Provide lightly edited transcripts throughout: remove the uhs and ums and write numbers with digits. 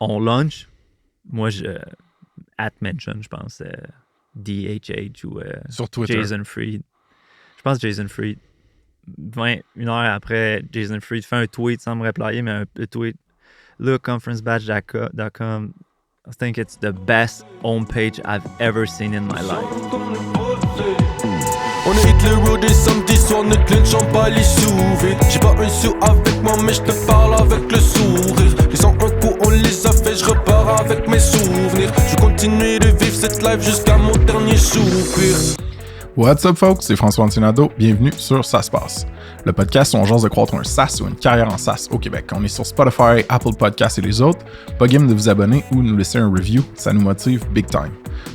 on launch. Moi, @mention, je pense, DHH ou sur Twitter. Jason Fried. Je pense Jason Fried. Une heure après, Jason Fried fait un tweet sans me replayer, mais un tweet. Look, conferencebadge.com. I think it's the best homepage I've ever seen in my life. On hit le road et samedi soir, notre lunch en pas les sous-vides. J'ai pas un sou avec moi, mais je te parle avec le sourire. Les 101 coups, on les a fait, je repars avec mes souvenirs. Je continue de vivre cette life jusqu'à mon dernier soupir. What's up, folks? C'est François Antinado. Bienvenue sur Ça se passe. Le podcast où on jase de croître un SaaS ou une carrière en SaaS au Québec. On est sur Spotify, Apple Podcasts et les autres. Pas game de vous abonner ou nous laisser un review. Ça nous motive big time.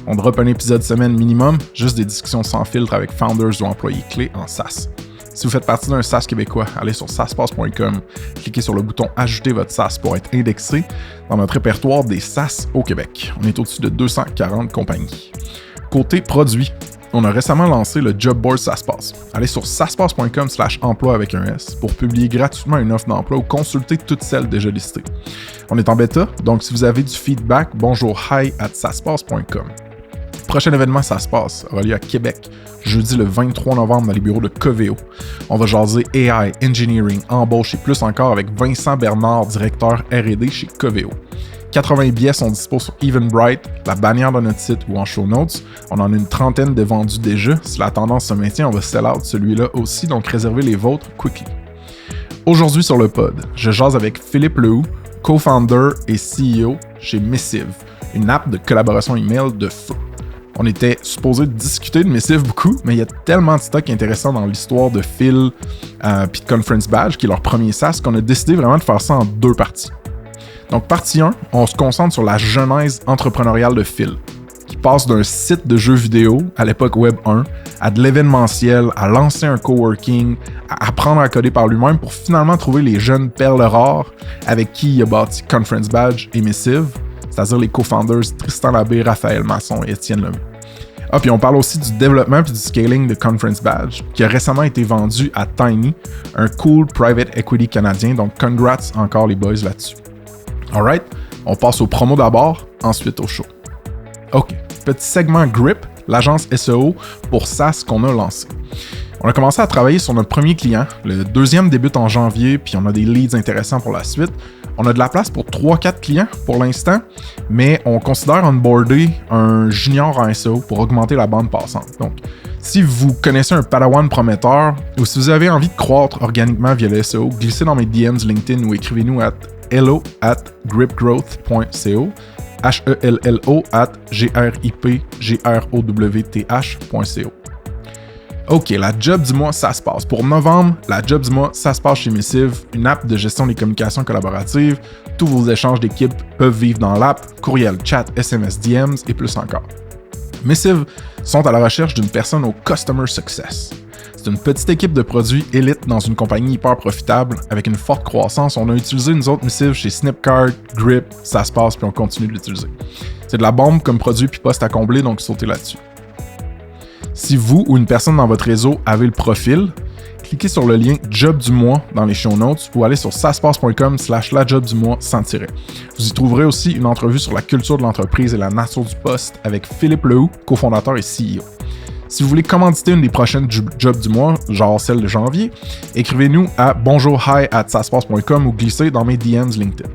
On drop un épisode semaine minimum, juste des discussions sans filtre avec founders ou employés clés en SaaS. Si vous faites partie d'un SaaS québécois, allez sur saaspace.com, cliquez sur le bouton « Ajouter votre SaaS » pour être indexé dans notre répertoire des SaaS au Québec. On est au-dessus de 240 compagnies. Côté produit, on a récemment lancé le Job Board SaaSpace. Allez sur saaspace.com/emploi avec un S pour publier gratuitement une offre d'emploi ou consulter toutes celles déjà listées. On est en bêta, donc si vous avez du feedback, bonjour hi@saaspace.com. Prochain événement SaaSpace aura lieu à Québec, jeudi le 23 novembre dans les bureaux de Coveo. On va jaser AI, engineering, embauche et plus encore avec Vincent Bernard, directeur R&D chez Coveo. 80 billets sont dispo sur Eventbrite, la bannière de notre site ou en show notes. On en a une trentaine de vendus déjà. Si la tendance se maintient, on va sell out celui-là aussi, donc réservez les vôtres quickly. Aujourd'hui sur le pod, je jase avec Philippe Lehoux, co-founder et CEO chez Missive, une app de collaboration email de feu. On était supposé discuter de Missive beaucoup, mais il y a tellement de stock intéressant dans l'histoire de Phil puis de Conference Badge, qui est leur premier SaaS, qu'on a décidé vraiment de faire ça en deux parties. Donc, partie 1, on se concentre sur la genèse entrepreneuriale de Phil, qui passe d'un site de jeux vidéo, à l'époque Web 1, à de l'événementiel, à lancer un coworking, à apprendre à coder par lui-même pour finalement trouver les jeunes perles rares avec qui il a bâti Conference Badge et Missive, c'est-à-dire les co-founders Tristan Labbé, Raphaël Masson et Étienne Lemay. Ah, puis on parle aussi du développement puis du scaling de Conference Badge, qui a récemment été vendu à Tiny, un cool private equity canadien, donc congrats encore les boys là-dessus. Alright, on passe au promo d'abord, ensuite au show. OK, petit segment Grip, l'agence SEO pour SaaS qu'on a lancé. On a commencé à travailler sur notre premier client, le deuxième débute en janvier, puis on a des leads intéressants pour la suite. On a de la place pour 3-4 clients pour l'instant, mais on considère onboarder un junior en SEO pour augmenter la bande passante. Donc, si vous connaissez un padawan prometteur ou si vous avez envie de croître organiquement via le SEO, glissez dans mes DMs LinkedIn ou écrivez-nous à hello@gripgrowth.co, hello@gripgrowth.co. OK, la job du mois, ça se passe. Pour novembre, la job du mois, ça se passe chez Missive, une app de gestion des communications collaboratives. Tous vos échanges d'équipe peuvent vivre dans l'app, courriel, chat, SMS, DMs et plus encore. Missive sont à la recherche d'une personne au Customer Success. C'est une petite équipe de produits élite dans une compagnie hyper profitable avec une forte croissance. On a utilisé nous autres Missive chez Snipcart, Grip, ça se passe puis on continue de l'utiliser. C'est de la bombe comme produit puis poste à combler, donc sautez là-dessus. Si vous ou une personne dans votre réseau avez le profil, cliquez sur le lien Job du mois dans les show notes ou allez sur saaspace.com/lajobdumois sans tiret. Vous y trouverez aussi une entrevue sur la culture de l'entreprise et la nature du poste avec Philippe Lehoux, cofondateur et CEO. Si vous voulez commanditer une des prochaines jobs du mois, genre celle de janvier, écrivez-nous à bonjourhi@saaspace.com ou glissez dans mes DMs LinkedIn.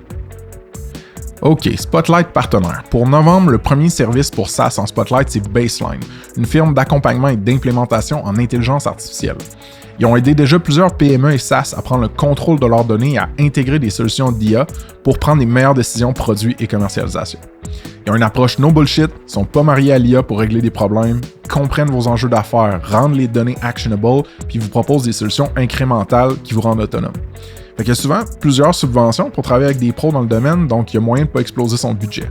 OK, Spotlight partenaire. Pour novembre, le premier service pour SaaS en Spotlight, c'est Baseline, une firme d'accompagnement et d'implémentation en intelligence artificielle. Ils ont aidé déjà plusieurs PME et SaaS à prendre le contrôle de leurs données et à intégrer des solutions d'IA pour prendre les meilleures décisions produits et commercialisation. Ils ont une approche no bullshit, sont pas mariés à l'IA pour régler des problèmes, comprennent vos enjeux d'affaires, rendent les données actionable, puis vous proposent des solutions incrémentales qui vous rendent autonome. Fait qu'il y a souvent plusieurs subventions pour travailler avec des pros dans le domaine, donc il y a moyen de ne pas exploser son budget.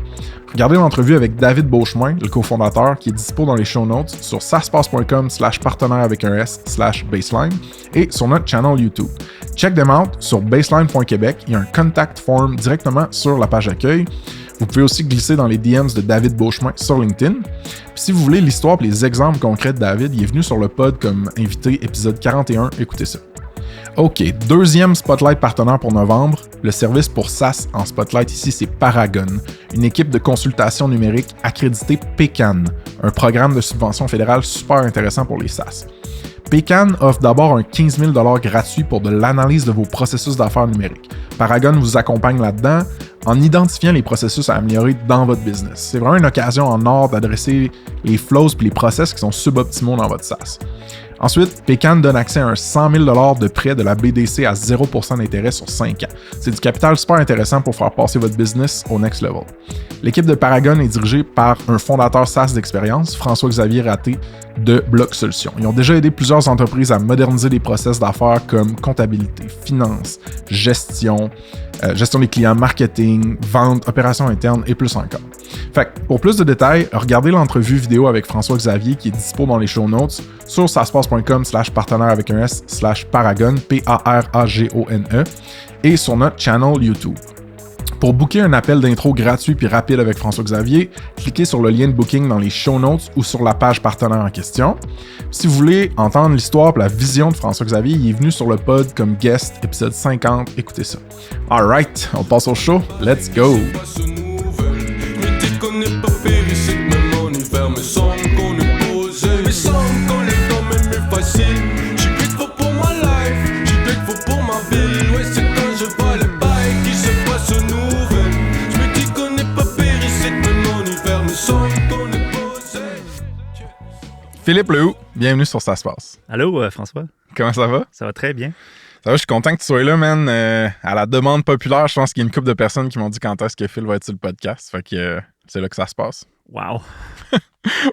Regardez l'entrevue avec David Beauchemin, le cofondateur, qui est dispo dans les show notes sur saaspace.com/partenaire avec un S/baseline et sur notre channel YouTube. Check them out sur baseline.québec, il y a un contact form directement sur la page d'accueil. Vous pouvez aussi glisser dans les DMs de David Beauchemin sur LinkedIn. Puis si vous voulez l'histoire et les exemples concrets de David, il est venu sur le pod comme invité épisode 41, écoutez ça. OK, deuxième Spotlight partenaire pour novembre. Le service pour SaaS en Spotlight ici, c'est Paragon, une équipe de consultation numérique accréditée PCAN, un programme de subvention fédérale super intéressant pour les SaaS. PCAN offre d'abord un 15 000 $ gratuit pour de l'analyse de vos processus d'affaires numériques. Paragon vous accompagne là-dedans en identifiant les processus à améliorer dans votre business. C'est vraiment une occasion en or d'adresser les flows et les process qui sont suboptimaux dans votre SaaS. Ensuite, PCAN donne accès à un 100 000 $ de prêt de la BDC à 0% d'intérêt sur 5 ans. C'est du capital super intéressant pour faire passer votre business au next level. L'équipe de Paragon est dirigée par un fondateur SaaS d'expérience, François-Xavier Raté de Bloc Solutions. Ils ont déjà aidé plusieurs entreprises à moderniser des process d'affaires comme comptabilité, finance, gestion des clients, marketing, vente, opérations internes et plus encore. Fait que pour plus de détails, regardez l'entrevue vidéo avec François-Xavier qui est dispo dans les show notes sur saspace.com/partenaire avec un S/Paragon, P-A-R-A-G-O-N-E, et sur notre channel YouTube. Pour booker un appel d'intro gratuit puis rapide avec François-Xavier, cliquez sur le lien de booking dans les show notes ou sur la page partenaire en question. Si vous voulez entendre l'histoire et la vision de François-Xavier, il est venu sur le pod comme guest, épisode 50, écoutez ça. Alright, on passe au show, let's go! Philippe Lehoux, bienvenue sur Ça se passe. Allô, François? Comment ça va? Ça va très bien. Ça va, je suis content que tu sois là, man. À la demande populaire, je pense qu'il y a une couple de personnes qui m'ont dit quand est-ce que Phil va être sur le podcast. Fait que c'est là que ça se passe. Wow!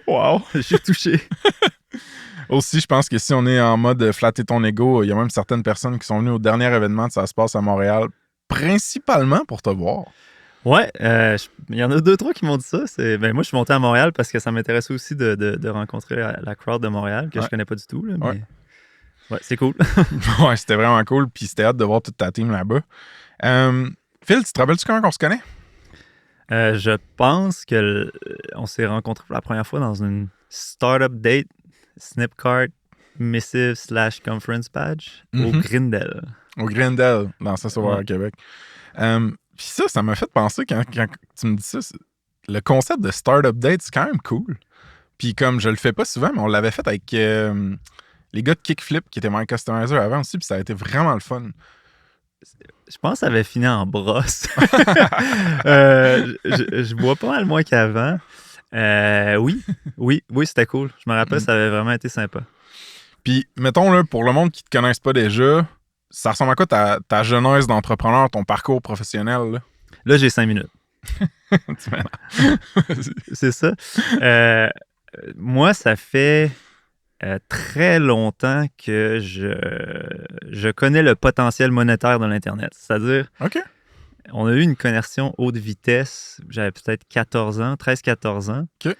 Wow! Je suis touché. Aussi, je pense que si on est en mode flatter ton ego, il y a même certaines personnes qui sont venues au dernier événement de Ça se passe à Montréal, principalement pour te voir. Ouais, il y en a 2-3 qui m'ont dit ça. Moi, je suis monté à Montréal parce que ça m'intéressait aussi de rencontrer la crowd de Montréal, que je connais pas du tout. Là, mais... ouais, c'est cool. Ouais, c'était vraiment cool. Puis c'était hâte de voir toute ta team là-bas. Phil, tu te rappelles-tu comment on se connaît? Je pense qu'on s'est rencontrés pour la première fois dans une startup date, Snipcart, Missive / Conference Badge au Grindel. Au Grindel, dans Saint-Sauveur, à Québec. Puis ça m'a fait penser, quand tu me dis ça, le concept de startup date, c'est quand même cool. Puis comme je le fais pas souvent, mais on l'avait fait avec les gars de Kickflip, qui étaient My Customizer avant aussi, puis ça a été vraiment le fun. Je pense que ça avait fini en brosse. Je bois pas mal moins qu'avant. Oui, c'était cool. Je me rappelle, ça avait vraiment été sympa. Puis, mettons, là, pour le monde qui te connaisse pas déjà, ça ressemble à quoi ta genèse d'entrepreneur, ton parcours professionnel? Là j'ai 5 minutes. C'est ça. Moi, ça fait très longtemps que je connais le potentiel monétaire de l'Internet. C'est-à-dire, on a eu une connexion haute vitesse, j'avais peut-être 13-14 ans. Okay.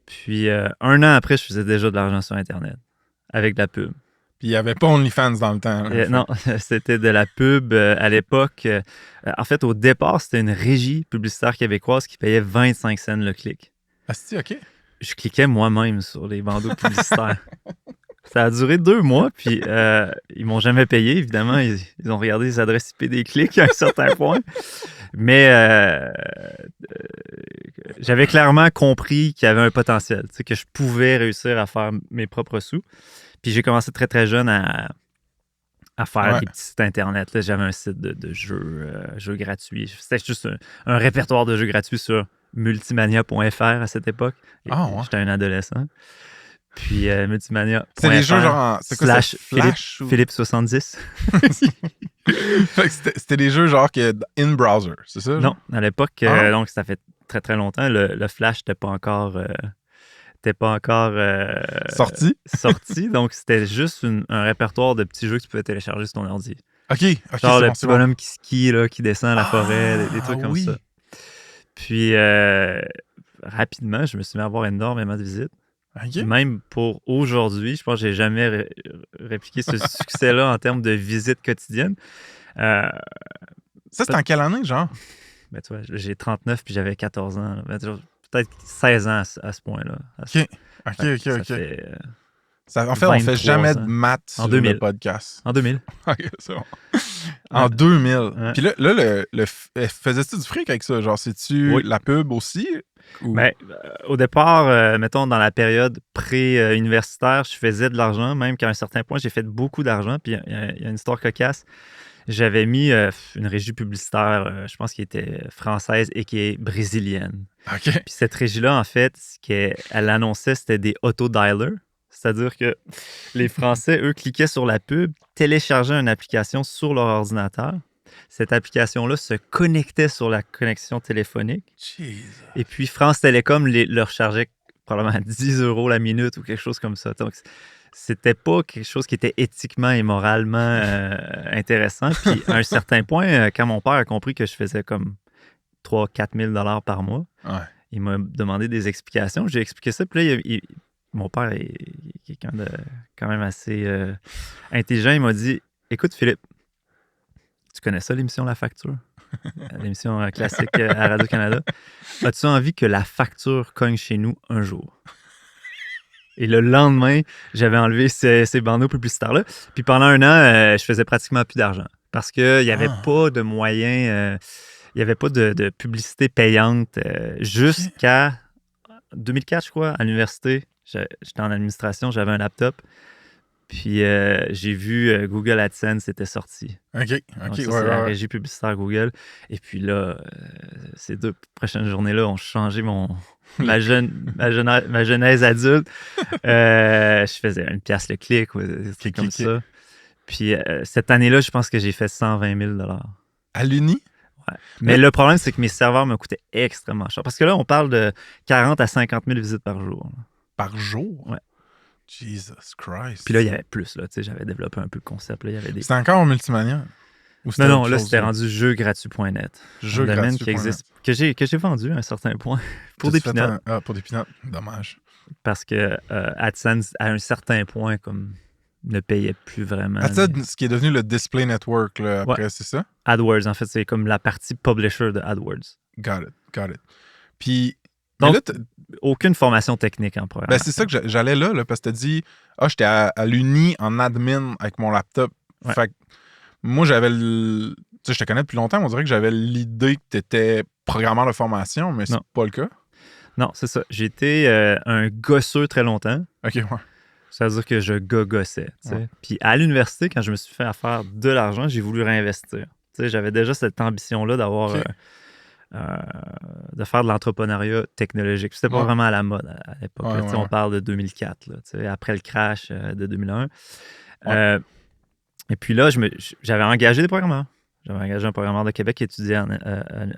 Puis un an après, je faisais déjà de l'argent sur Internet avec de la pub. Puis il n'y avait pas OnlyFans dans le temps. Non, c'était de la pub à l'époque. En fait, au départ, c'était une régie publicitaire québécoise qui payait 25 cents le clic. Ah, c'est OK. Je cliquais moi-même sur les bandeaux publicitaires. Ça a duré 2 mois, puis ils m'ont jamais payé, évidemment. Ils ont regardé les adresses IP des clics à un certain point. Mais j'avais clairement compris qu'il y avait un potentiel, que je pouvais réussir à faire mes propres sous. Puis j'ai commencé très, très jeune à faire des petits sites Internet. Là, j'avais un site de jeux gratuits. C'était juste un répertoire de jeux gratuits sur multimania.fr à cette époque. J'étais un adolescent. Puis multimania.fr. C'est des jeux genre... C'est quoi ça? Flash Philippe 70. C'était des jeux genre in-browser, c'est ça? Non, à l'époque, donc ça fait très, très longtemps. Le Flash n'était pas encore... sorti, donc c'était juste un répertoire de petits jeux que tu pouvais télécharger sur ton ordi. OK, genre le petit bonhomme qui skie, là, qui descend à la forêt, des trucs comme ça. Puis, rapidement, je me suis mis à avoir énormément de visites. Okay. Même pour aujourd'hui, je pense que j'ai jamais répliqué ce succès-là en termes de visites quotidiennes. Ça, c'est en quelle année, genre? Ben, tu vois, j'ai 39 puis j'avais 14 ans. Ben, peut-être 16 ans à ce point-là. OK. Ça fait En fait, on fait 23 jamais de ans. maths En sur 2000. le podcast. En 2000. Ok, c'est bon. En 2000. Ouais. Puis là faisais-tu du fric avec ça? Genre, c'est-tu Oui. la pub aussi? Ou... Ben, au départ, mettons, dans la période pré-universitaire, je faisais de l'argent, même qu'à un certain point, j'ai fait beaucoup d'argent. Puis il y a une histoire cocasse. J'avais mis une régie publicitaire, je pense qu'elle était française et qui est brésilienne. OK. Puis cette régie-là, en fait, ce qu'elle annonçait, c'était des auto-dialers. C'est-à-dire que les Français, eux, cliquaient sur la pub, téléchargeaient une application sur leur ordinateur. Cette application-là se connectait sur la connexion téléphonique. Jesus. Et puis France Télécom leur chargeait probablement 10 € la minute ou quelque chose comme ça. Donc, c'était pas quelque chose qui était éthiquement et moralement intéressant. Puis à un certain point, quand mon père a compris que je faisais comme 3-4 000 $ par mois, Ouais. il m'a demandé des explications. J'ai expliqué ça. Puis là, mon père est quelqu'un de quand même assez intelligent. Il m'a dit, écoute Philippe, tu connais ça l'émission La Facture? L'émission classique à Radio-Canada. As-tu envie que la facture cogne chez nous un jour? Et le lendemain, j'avais enlevé ces bandeaux publicitaires-là. Puis pendant un an, je faisais pratiquement plus d'argent. Parce qu'il n'y avait pas de moyens, il n'y avait pas de publicité payante jusqu'à 2004, je crois, à l'université. J'étais en administration, j'avais un laptop. Puis j'ai vu Google AdSense était sorti. OK. Donc, OK. ça, c'est la régie publicitaire Google. Et puis là, ces 2 prochaines journées-là ont changé ma genèse adulte. Je faisais 1 piastre le clic ou des trucs comme ça. Puis cette année-là, je pense que j'ai fait 120 000 $. À l'Uni? Ouais. Mais le problème, c'est que mes serveurs me coûtaient extrêmement cher. Parce que là, on parle de 40 à 50 000 visites par jour. Par jour? Ouais. Jesus Christ. Puis là, il y avait plus. Là, j'avais développé un peu le concept. Là, il y avait des... C'était encore Multimania? Non, là, c'était rendu jeugratuit.net. Jeu un domaine gratuit. qui existe, que j'ai vendu à un certain point pour des peanuts. Pour des peanuts, dommage. Parce que AdSense, à un certain point, comme ne payait plus vraiment. AdSense, ce qui est devenu le Display Network, là, après, c'est ça? AdWords, en fait, c'est comme la partie publisher de AdWords. Got it. Puis... Donc, là, aucune formation technique en programme. Ben, c'est ça que j'allais là, parce que t'as dit, j'étais à l'Uni en admin avec mon laptop. Ouais. Fait que moi, j'avais tu sais, je te connais depuis longtemps, on dirait que j'avais l'idée que t'étais programmeur de formation, mais c'est pas le cas. Non, c'est ça. J'ai été un gosseux très longtemps. OK, ouais. Ça veut dire que je gossais. Ouais. Puis à l'université, quand je me suis fait faire de l'argent, j'ai voulu réinvestir. Tu sais, j'avais déjà cette ambition-là d'avoir... Okay. De faire de l'entrepreneuriat technologique. C'était pas vraiment à la mode à l'époque. On parle de 2004, là, après le crash de 2001. Et puis là, j'avais engagé des programmeurs. J'avais engagé un programmeur de Québec qui étudiait à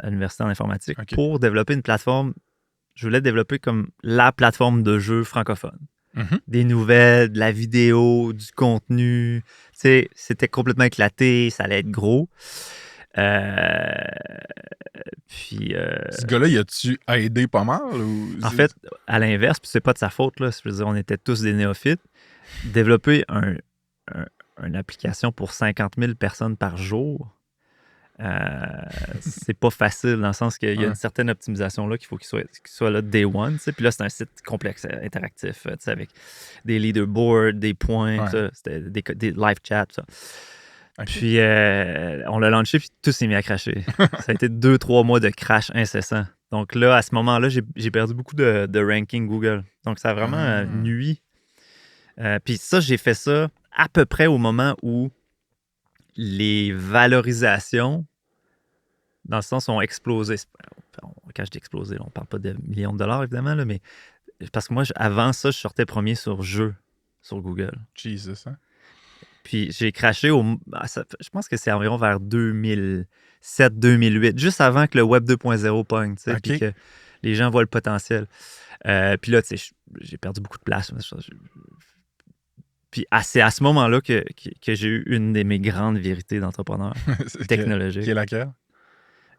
l'université en informatique pour développer une plateforme. Je voulais développer comme la plateforme de jeux francophone. Mm-hmm. Des nouvelles, de la vidéo, du contenu. C'était complètement éclaté, ça allait être gros. Puis, ce gars-là, y a-tu aidé pas mal? Ou... En fait, à l'inverse, puis c'est pas de sa faute, là, je veux dire, on était tous des néophytes. Développer une application pour 50 000 personnes par jour, c'est pas facile dans le sens qu'il y a une certaine optimisation là qu'il faut qu'il soit là day one. Puis là, c'est un site complexe, interactif, avec des leaderboards, des points, c'était des live chats, ça. Okay. Puis, on l'a lancé, puis tout s'est mis à crasher. Ça a été 2-3 mois de crash incessant. Donc là, à ce moment-là, j'ai perdu beaucoup de ranking Google. Donc, ça a vraiment nui. Puis ça, j'ai fait ça à peu près au moment où les valorisations, dans le sens, ont explosé. Quand je dis explosé, on ne parle pas de millions de dollars, évidemment, là, mais parce que moi, avant ça, je sortais premier sur jeu sur Google. Jesus, hein? Puis j'ai crashé je pense que c'est environ vers 2007-2008, juste avant que le Web 2.0 pogne, tu sais, puis que les gens voient le potentiel. Puis là, tu sais, j'ai perdu beaucoup de place. Puis c'est à ce moment-là que j'ai eu une de mes grandes vérités d'entrepreneur technologique. Qui est laquelle?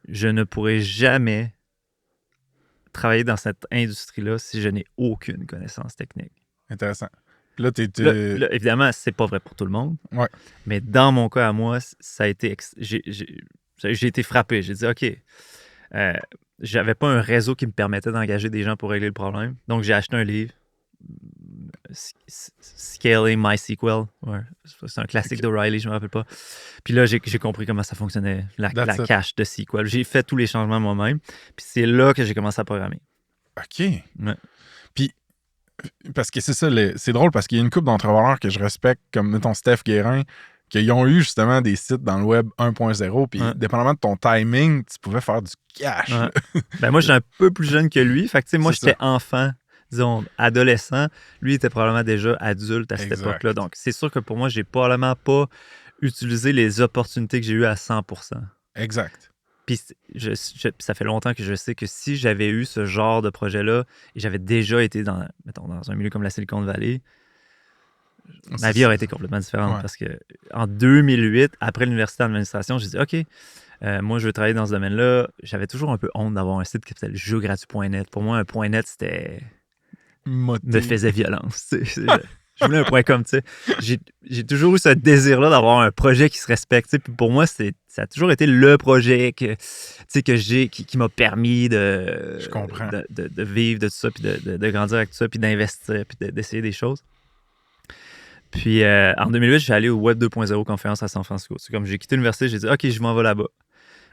Je ne pourrai jamais travailler dans cette industrie-là si je n'ai aucune connaissance technique. Intéressant. Là, là, évidemment, c'est pas vrai pour tout le monde. Ouais. Mais dans mon cas à moi, ça a été... J'ai été frappé. J'ai dit, OK, j'avais pas un réseau qui me permettait d'engager des gens pour régler le problème. Donc, j'ai acheté un livre. Scaling MySQL. Ouais, c'est un classique d'O'Reilly, je me rappelle pas. Puis là, j'ai compris comment ça fonctionnait, la cache de SQL. J'ai fait tous les changements moi-même. Puis c'est là que j'ai commencé à programmer. OK. Ouais. Puis, parce que c'est ça, c'est drôle parce qu'il y a une couple d'entrepreneurs que je respecte, comme mettons Steph Guérin, qui ont eu justement des sites dans le web 1.0, puis dépendamment de ton timing, tu pouvais faire du cash. Ben moi, j'étais un peu plus jeune que lui. Fait que, tu sais, moi, j'étais enfant, disons, adolescent. Lui, il était probablement déjà adulte à cette époque-là. Donc, c'est sûr que pour moi, j'ai probablement pas utilisé les opportunités que j'ai eues à 100%. Exact. Puis ça fait longtemps que je sais que si j'avais eu ce genre de projet-là et j'avais déjà été dans un milieu comme la Silicon Valley, ma vie aurait été complètement différente parce que en 2008, après l'université d'administration, j'ai dit OK, moi je veux travailler dans ce domaine-là. J'avais toujours un peu honte d'avoir un site qui s'appelait jeugratuit.net. Pour moi, un .net, c'était me faisait violence. Je voulais un .com, tu sais. J'ai toujours eu ce désir-là d'avoir un projet qui se respecte. Puis pour moi, ça a toujours été le projet qui m'a permis de vivre de tout ça, puis de grandir avec tout ça, puis d'investir, puis d'essayer des choses. Puis en 2008, je suis allé au Web 2.0 conférence à San Francisco. C'est comme j'ai quitté l'université, j'ai dit OK, je m'en vais là-bas.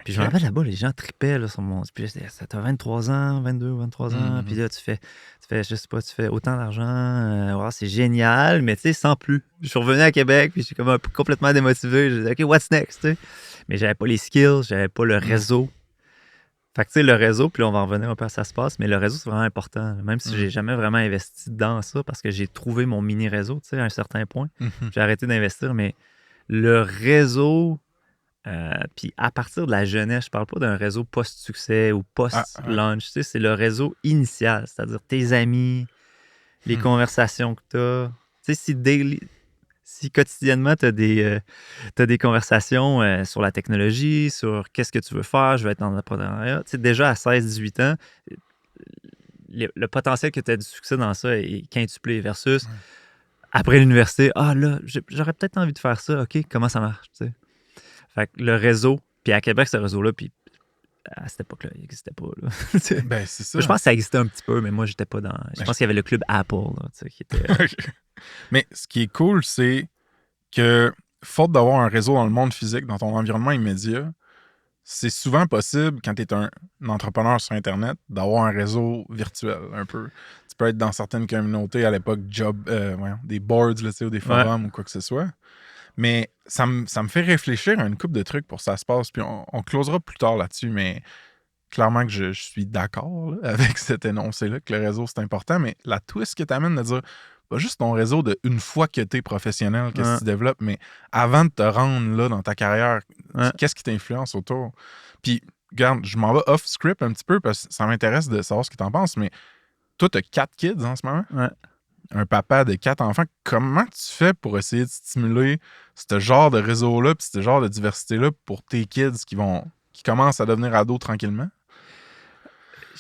Puis je me rappelle là-bas, les gens tripaient là, sur mon. Puis t'as 23 ans, 22, 23 ans. Puis là, tu fais, je sais pas, tu fais autant d'argent. C'est génial, mais tu sais, sans plus. Je suis revenu à Québec, puis j'étais comme complètement démotivé. J'ai dit OK, what's next? T'sais? Mais j'avais pas les skills, j'avais pas le réseau. Fait que tu sais, le réseau, puis là, on va en revenir un peu à ça se passe, mais le réseau, c'est vraiment important. Même si j'ai jamais vraiment investi dans ça, parce que j'ai trouvé mon mini-réseau, tu sais, à un certain point. J'ai arrêté d'investir, mais le réseau, puis à partir de la jeunesse, je parle pas d'un réseau post-succès ou post-launch, tu sais, c'est le réseau initial, c'est-à-dire tes amis, les conversations que tu as. Tu sais, si quotidiennement, tu as des conversations sur la technologie, sur qu'est-ce que tu veux faire, je veux être dans l'entrepreneuriat. Tu sais, déjà à 16-18 ans, le potentiel que tu as du succès dans ça est quintuplé versus après l'université, là, j'aurais peut-être envie de faire ça. OK, comment ça marche? Tu sais? Fait que le réseau, puis à Québec, ce réseau-là, puis à cette époque-là, il n'existait pas. Là. Ben, c'est ça. Je pense que ça existait un petit peu, mais moi, j'étais pas dans. Je pense qu'il y avait le club Apple, là, tu sais, qui était. Mais ce qui est cool, c'est que, faute d'avoir un réseau dans le monde physique, dans ton environnement immédiat, c'est souvent possible, quand tu es un entrepreneur sur Internet, d'avoir un réseau virtuel, un peu. Tu peux être dans certaines communautés, à l'époque, des boards, là, ou des forums ou quoi que ce soit. Mais ça me fait réfléchir à une couple de trucs pour ça se passe, puis on closera plus tard là-dessus, mais clairement que je suis d'accord là, avec cet énoncé-là, que le réseau, c'est important, mais la twist que tu amènes de dire, pas juste ton réseau de une fois que tu es professionnel, qu'est-ce que tu développes, mais avant de te rendre là dans ta carrière, qu'est-ce qui t'influence autour? Puis, regarde, je m'en vais off-script un petit peu parce que ça m'intéresse de savoir ce que tu en penses, mais toi, tu as 4 kids en ce moment? Un papa de 4 enfants. Comment tu fais pour essayer de stimuler ce genre de réseau-là puis ce genre de diversité-là pour tes kids qui commencent à devenir ados tranquillement?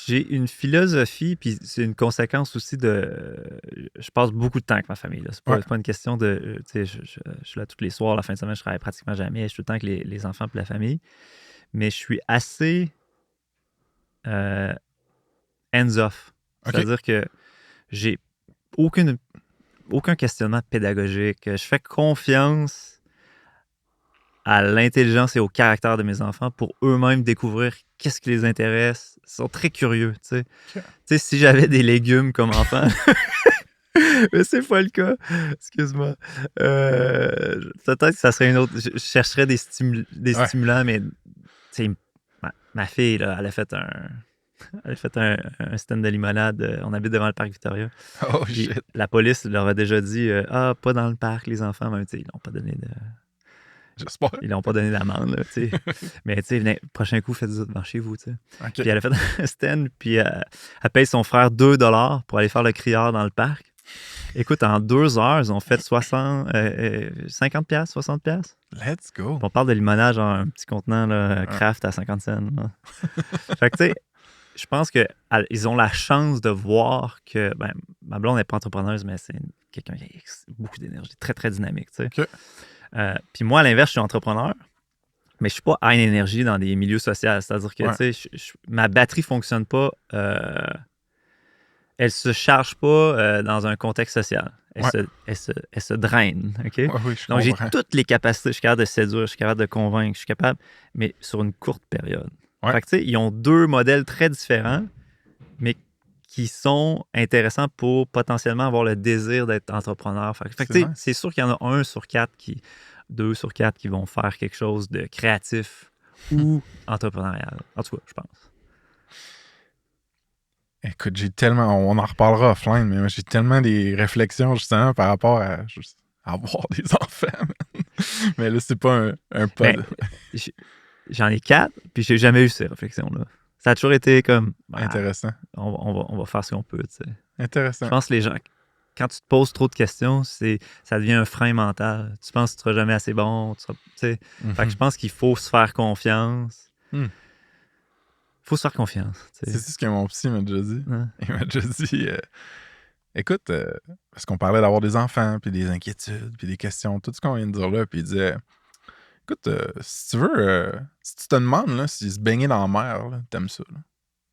J'ai une philosophie, puis c'est une conséquence aussi de... Je passe beaucoup de temps avec ma famille. Là. C'est pas une question de... Tu sais, je suis là tous les soirs, la fin de semaine, je travaille pratiquement jamais. Je suis tout le temps avec les enfants et la famille. Mais je suis assez hands-off. C'est-à-dire que j'ai aucun questionnement pédagogique. Je fais confiance à l'intelligence et au caractère de mes enfants pour eux-mêmes découvrir qu'est-ce qui les intéresse. Ils sont très curieux, tu sais. Tu sais, si j'avais des légumes comme enfant, mais c'est pas le cas. Excuse-moi. Peut-être que ça serait une autre... Je chercherais des stimulants, mais tu sais, ma fille, là, elle a fait un stand de limonade. On habite devant le parc Victoria. Oh shit. La police leur a déjà dit pas dans le parc, les enfants. Même, ils n'ont pas donné de... J'espère. Ils n'ont pas donné d'amende, là, tu sais. Mais, tu sais, prochain coup, faites-ça devant chez vous, tu sais. Okay. Puis elle a fait un stand, puis elle paye son frère $2 pour aller faire le criard dans le parc. Écoute, en 2 heures, ils ont fait 50$, 60$. Let's go. On parle de limonade, genre un petit contenant là, craft à 50 cents. Fait que, tu sais, je pense qu'ils ont la chance de voir que, ma blonde n'est pas entrepreneuse, mais c'est quelqu'un qui a beaucoup d'énergie, très, très dynamique, tu sais. Okay. Puis moi, à l'inverse, je suis entrepreneur, mais je suis pas high énergie dans des milieux sociaux. C'est-à-dire que, tu sais, ma batterie fonctionne pas... elle se charge pas dans un contexte social. elle se draine, OK? Ouais, oui, je Donc, j'ai comprends. toutes les capacités. Je suis capable de séduire, je suis capable de convaincre, je suis capable, mais sur une courte période. Ouais. Fait que, tu sais, ils ont deux modèles très différents, mais qui sont intéressants pour potentiellement avoir le désir d'être entrepreneur. Fait que, tu sais, nice. c'est sûr qu'il y en a 2 sur 4 qui vont faire quelque chose de créatif ou entrepreneurial. En tout cas, je pense. Écoute, j'ai tellement... On en reparlera offline, mais moi, j'ai tellement des réflexions, justement, par rapport à avoir des enfants. Man. Mais là, c'est pas un pod. Ben, j'en ai 4, puis j'ai jamais eu ces réflexions-là. Ça a toujours été comme... Intéressant. On va faire ce qu'on peut, tu sais. Intéressant. Je pense que les gens, quand tu te poses trop de questions, ça devient un frein mental. Tu penses que tu seras jamais assez bon. Tu sais. Fait que je pense qu'il faut se faire confiance. Faut se faire confiance. C'est ce que mon psy m'a déjà dit. Hein? Il m'a déjà dit, écoute, parce qu'on parlait d'avoir des enfants, puis des inquiétudes, puis des questions, tout ce qu'on vient de dire là, puis il disait, écoute, si tu veux, si tu te demandes là, si se baigner dans la mer, là, t'aimes ça. Là.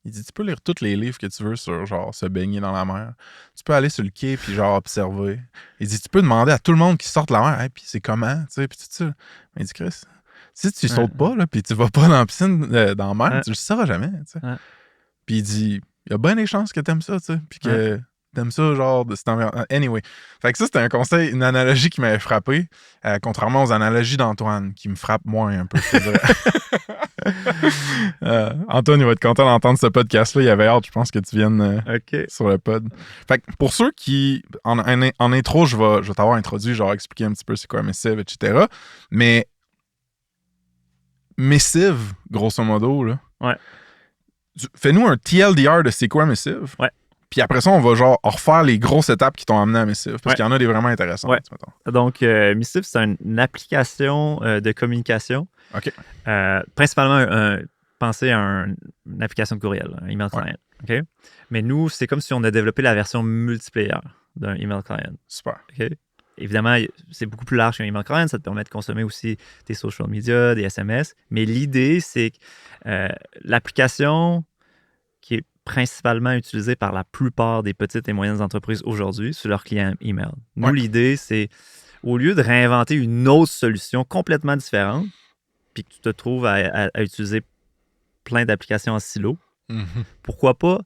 Il dit, tu peux lire tous les livres que tu veux sur, genre, se baigner dans la mer. Tu peux aller sur le quai, puis genre, observer. Il dit, tu peux demander à tout le monde qui sort de la mer, hey, puis c'est comment, tu sais, puis tout ça. Mais il dit, Chris, si tu sautes pas, là, puis tu vas pas dans la piscine, dans la mer, tu le sauras jamais, tu sais. Puis il dit, il y a bien des chances que t'aimes ça, tu sais, puis que t'aimes ça, genre, de cet environnement. Anyway. Fait que ça, c'était un conseil, une analogie qui m'avait frappé, contrairement aux analogies d'Antoine, qui me frappent moins un peu, je te dirais. Antoine, il va être content d'entendre ce podcast-là. Il avait hâte, je pense, que tu viennes sur le pod. Fait que pour ceux qui, en intro, je vais t'avoir introduit, genre, expliquer un petit peu c'est quoi Missive, etc. Mais Missive, grosso modo, là. Ouais. Fais-nous un TLDR de c'est quoi Missive. Ouais. Puis après ça, on va genre refaire les grosses étapes qui t'ont amené à Missive. Parce qu'il y en a des vraiment intéressantes. Ouais. Donc, Missive, c'est une application de communication. OK. Principalement, pensez à une application de courriel, un email client. OK? Mais nous, c'est comme si on a développé la version multiplayer d'un email client. Super. OK? Évidemment, c'est beaucoup plus large qu'un email client. Ça te permet de consommer aussi tes social media, des SMS. Mais l'idée, c'est que l'application qui est principalement utilisée par la plupart des petites et moyennes entreprises aujourd'hui sur leurs clients email. Nous, l'idée, c'est au lieu de réinventer une autre solution complètement différente, puis que tu te trouves à utiliser plein d'applications en silo, pourquoi pas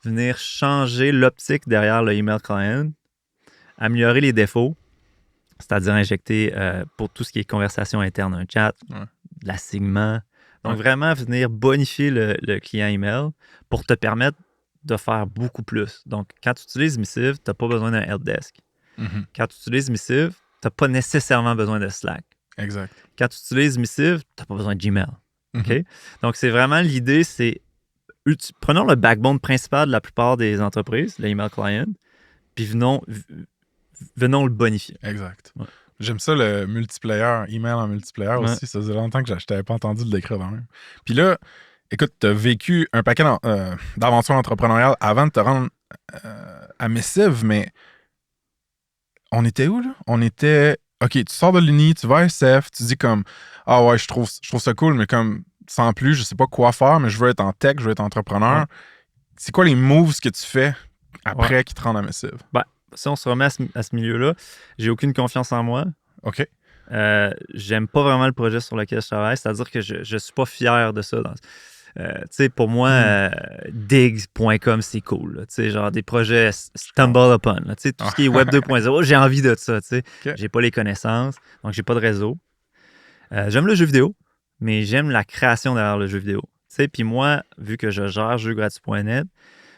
venir changer l'optique derrière le email client, améliorer les défauts, c'est-à-dire injecter pour tout ce qui est conversation interne un chat, de l'assignement. Donc, vraiment venir bonifier le client email pour te permettre de faire beaucoup plus. Donc, quand tu utilises Missive, tu n'as pas besoin d'un helpdesk. Quand tu utilises Missive, tu n'as pas nécessairement besoin de Slack. Exact. Quand tu utilises Missive, tu n'as pas besoin de Gmail. OK? Donc, c'est vraiment l'idée, c'est prenons le backbone principal de la plupart des entreprises, l'email client, puis venons le bonifier. Exact. Ouais. J'aime ça, le multiplayer, email en multiplayer aussi. Ça faisait longtemps que je n'avais pas entendu le décrire dans même. Puis là, écoute, tu as vécu un paquet d'aventures entrepreneuriales avant de te rendre à Missive, mais on était où, là? On était... OK, tu sors de l'Uni, tu vas à SF, tu dis comme « Ah ouais, je trouve ça cool, mais comme sans plus, je sais pas quoi faire, mais je veux être en tech, je veux être entrepreneur. » C'est quoi les moves que tu fais après qui te rendent à Missive? Ben, si on se remet à ce milieu-là, j'ai aucune confiance en moi. OK. J'aime pas vraiment le projet sur lequel je travaille, c'est-à-dire que je suis pas fier de ça. Tu sais, pour moi, Diggs.com, c'est cool. Tu sais, genre des projets stumble upon. Tu sais, tout ce qui est Web 2.0, j'ai envie de ça. Tu sais. J'ai pas les connaissances, donc j'ai pas de réseau. J'aime le jeu vidéo, mais j'aime la création derrière le jeu vidéo. Tu sais, puis moi, vu que je gère jeuxgratis.net,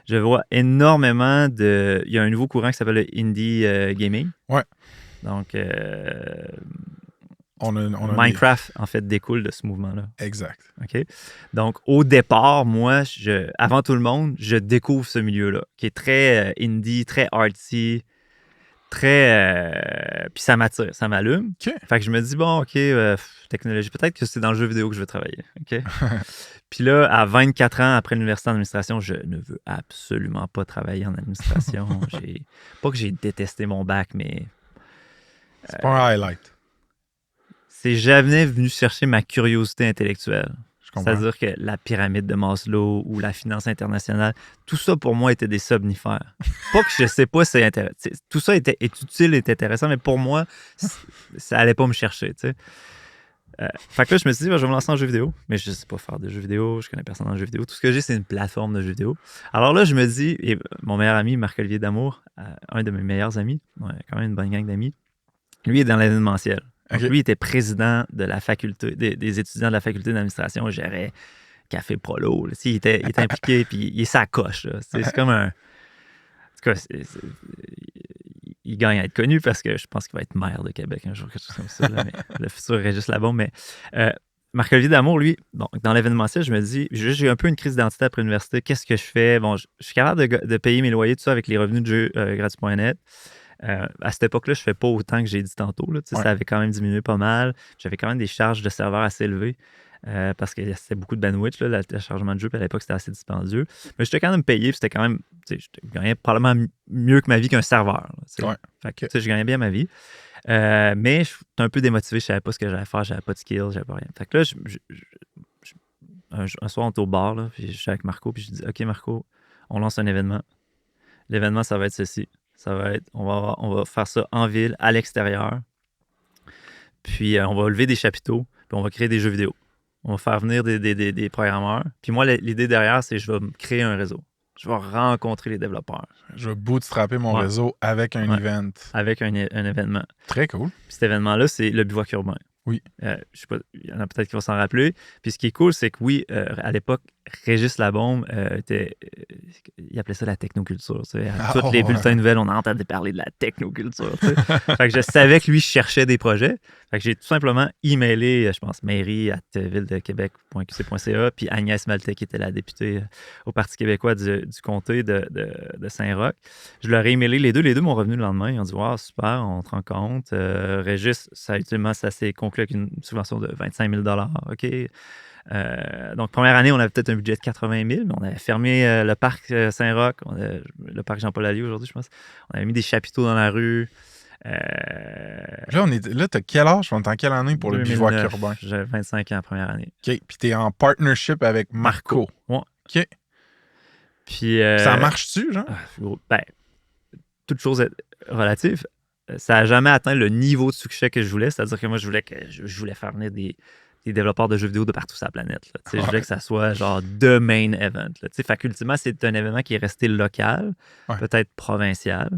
je vois énormément de... Il y a un nouveau courant qui s'appelle le indie gaming. Ouais. Donc, on a Minecraft, en fait, découle de ce mouvement-là. Exact. OK? Donc, au départ, moi, avant tout le monde, je découvre ce milieu-là, qui est très indie, très artsy, très... puis ça m'attire, ça m'allume. OK. Fait que je me dis, bon, OK, technologie, peut-être que c'est dans le jeu vidéo que je veux travailler. OK? Puis là, à 24 ans, après l'université en administration, je ne veux absolument pas travailler en administration. Pas que j'ai détesté mon bac, mais... C'est pas un highlight. C'est jamais venu chercher ma curiosité intellectuelle. Je comprends. C'est-à-dire que la pyramide de Maslow ou la finance internationale, tout ça pour moi était des somnifères. Pas que je sais pas si c'est intéressant. Tout ça est utile, est intéressant, mais pour moi, ça allait pas me chercher, tu sais. Fait que là, je me suis dit, je vais me lancer en jeu vidéo. Mais je sais pas faire de jeux vidéo, je connais personne en jeu vidéo. Tout ce que j'ai, c'est une plateforme de jeux vidéo. Alors là, je me dis, et mon meilleur ami, Marc-Olivier Damour, un de mes meilleurs amis, ouais, quand même une bonne gang d'amis, lui est dans l'événementiel. Donc, lui était président de la faculté, des étudiants de la faculté d'administration. Il gérait Café Prolo. Là. Il était impliqué, puis il est sa coche. Là. C'est comme un... En tout cas, il gagne à être connu parce que je pense qu'il va être maire de Québec un jour, quelque chose comme ça. Là, mais le futur est juste là-bas. Mais Marc-Olivier Damour, lui, bon, dans l'événementiel, je me dis, j'ai eu un peu une crise d'identité après l'université. Qu'est-ce que je fais? Bon, je suis capable de payer mes loyers, tout ça, avec les revenus de jeux gratuit.net. À cette époque-là, je ne fais pas autant que j'ai dit tantôt. Là, ça avait quand même diminué pas mal. J'avais quand même des charges de serveur assez élevées. Parce que c'était beaucoup de bandwidth, là, le chargement de jeu, puis à l'époque, c'était assez dispendieux. Mais j'étais quand même payé, puis c'était quand même, je gagnais probablement mieux que ma vie qu'un serveur. Là, fait que, je gagnais bien ma vie. Mais j'étais un peu démotivé, je savais pas ce que j'allais faire, j'avais pas de skills, j'avais pas rien. Fait que là, un soir, on était au bar, là, puis je suis avec Marco, puis je dis, OK, Marco, on lance un événement. L'événement, ça va être ceci. Ça va être, on va faire ça en ville, à l'extérieur. Puis on va lever des chapiteaux, puis on va créer des jeux vidéo. On va faire venir des programmeurs. Puis moi, l'idée derrière, c'est que je vais me créer un réseau. Je vais rencontrer les développeurs. Je vais bootstrapper mon réseau avec un event. Avec un événement. Très cool. Puis cet événement-là, c'est le bivouac urbain. Oui. Je sais pas, il y en a peut-être qui vont s'en rappeler. Puis ce qui est cool, c'est que oui, à l'époque, Régis Labombe il appelait ça la technoculture. Tu sais. À tous les bulletins de nouvelles, on entendait parler de la technoculture. Tu sais. Fait que je savais que lui cherchait des projets. Fait que j'ai tout simplement emailé, je pense, mairie@villedequebec.qc.ca, puis Agnès Maltais, qui était la députée au Parti québécois du comté de Saint-Roch. Je leur ai emailé les deux. Les deux m'ont revenu le lendemain. Ils ont dit, wow, super, on te rend compte. Régis, ça s'est conclu avec une subvention de 25 000 $. OK. Donc, première année, on avait peut-être un budget de 80 000, mais on avait fermé le parc Saint-Roch, le parc Jean-Paul Alliot aujourd'hui, je pense. On avait mis des chapiteaux dans la rue. Là, t'as quel âge? On est en quelle année pour 2009, le bivouac urbain? J'avais 25 ans, première année. OK. Puis t'es en partnership avec Marco. Ouais. OK. Puis... ça marche-tu, genre? Ben, toute chose est relative. Ça n'a jamais atteint le niveau de succès que je voulais. C'est-à-dire que moi, je voulais faire venir des développeurs de jeux vidéo de partout sur la planète. Je voulais que ça soit genre the main event. Fait qu'ultimement, c'est un événement qui est resté local, peut-être provincial.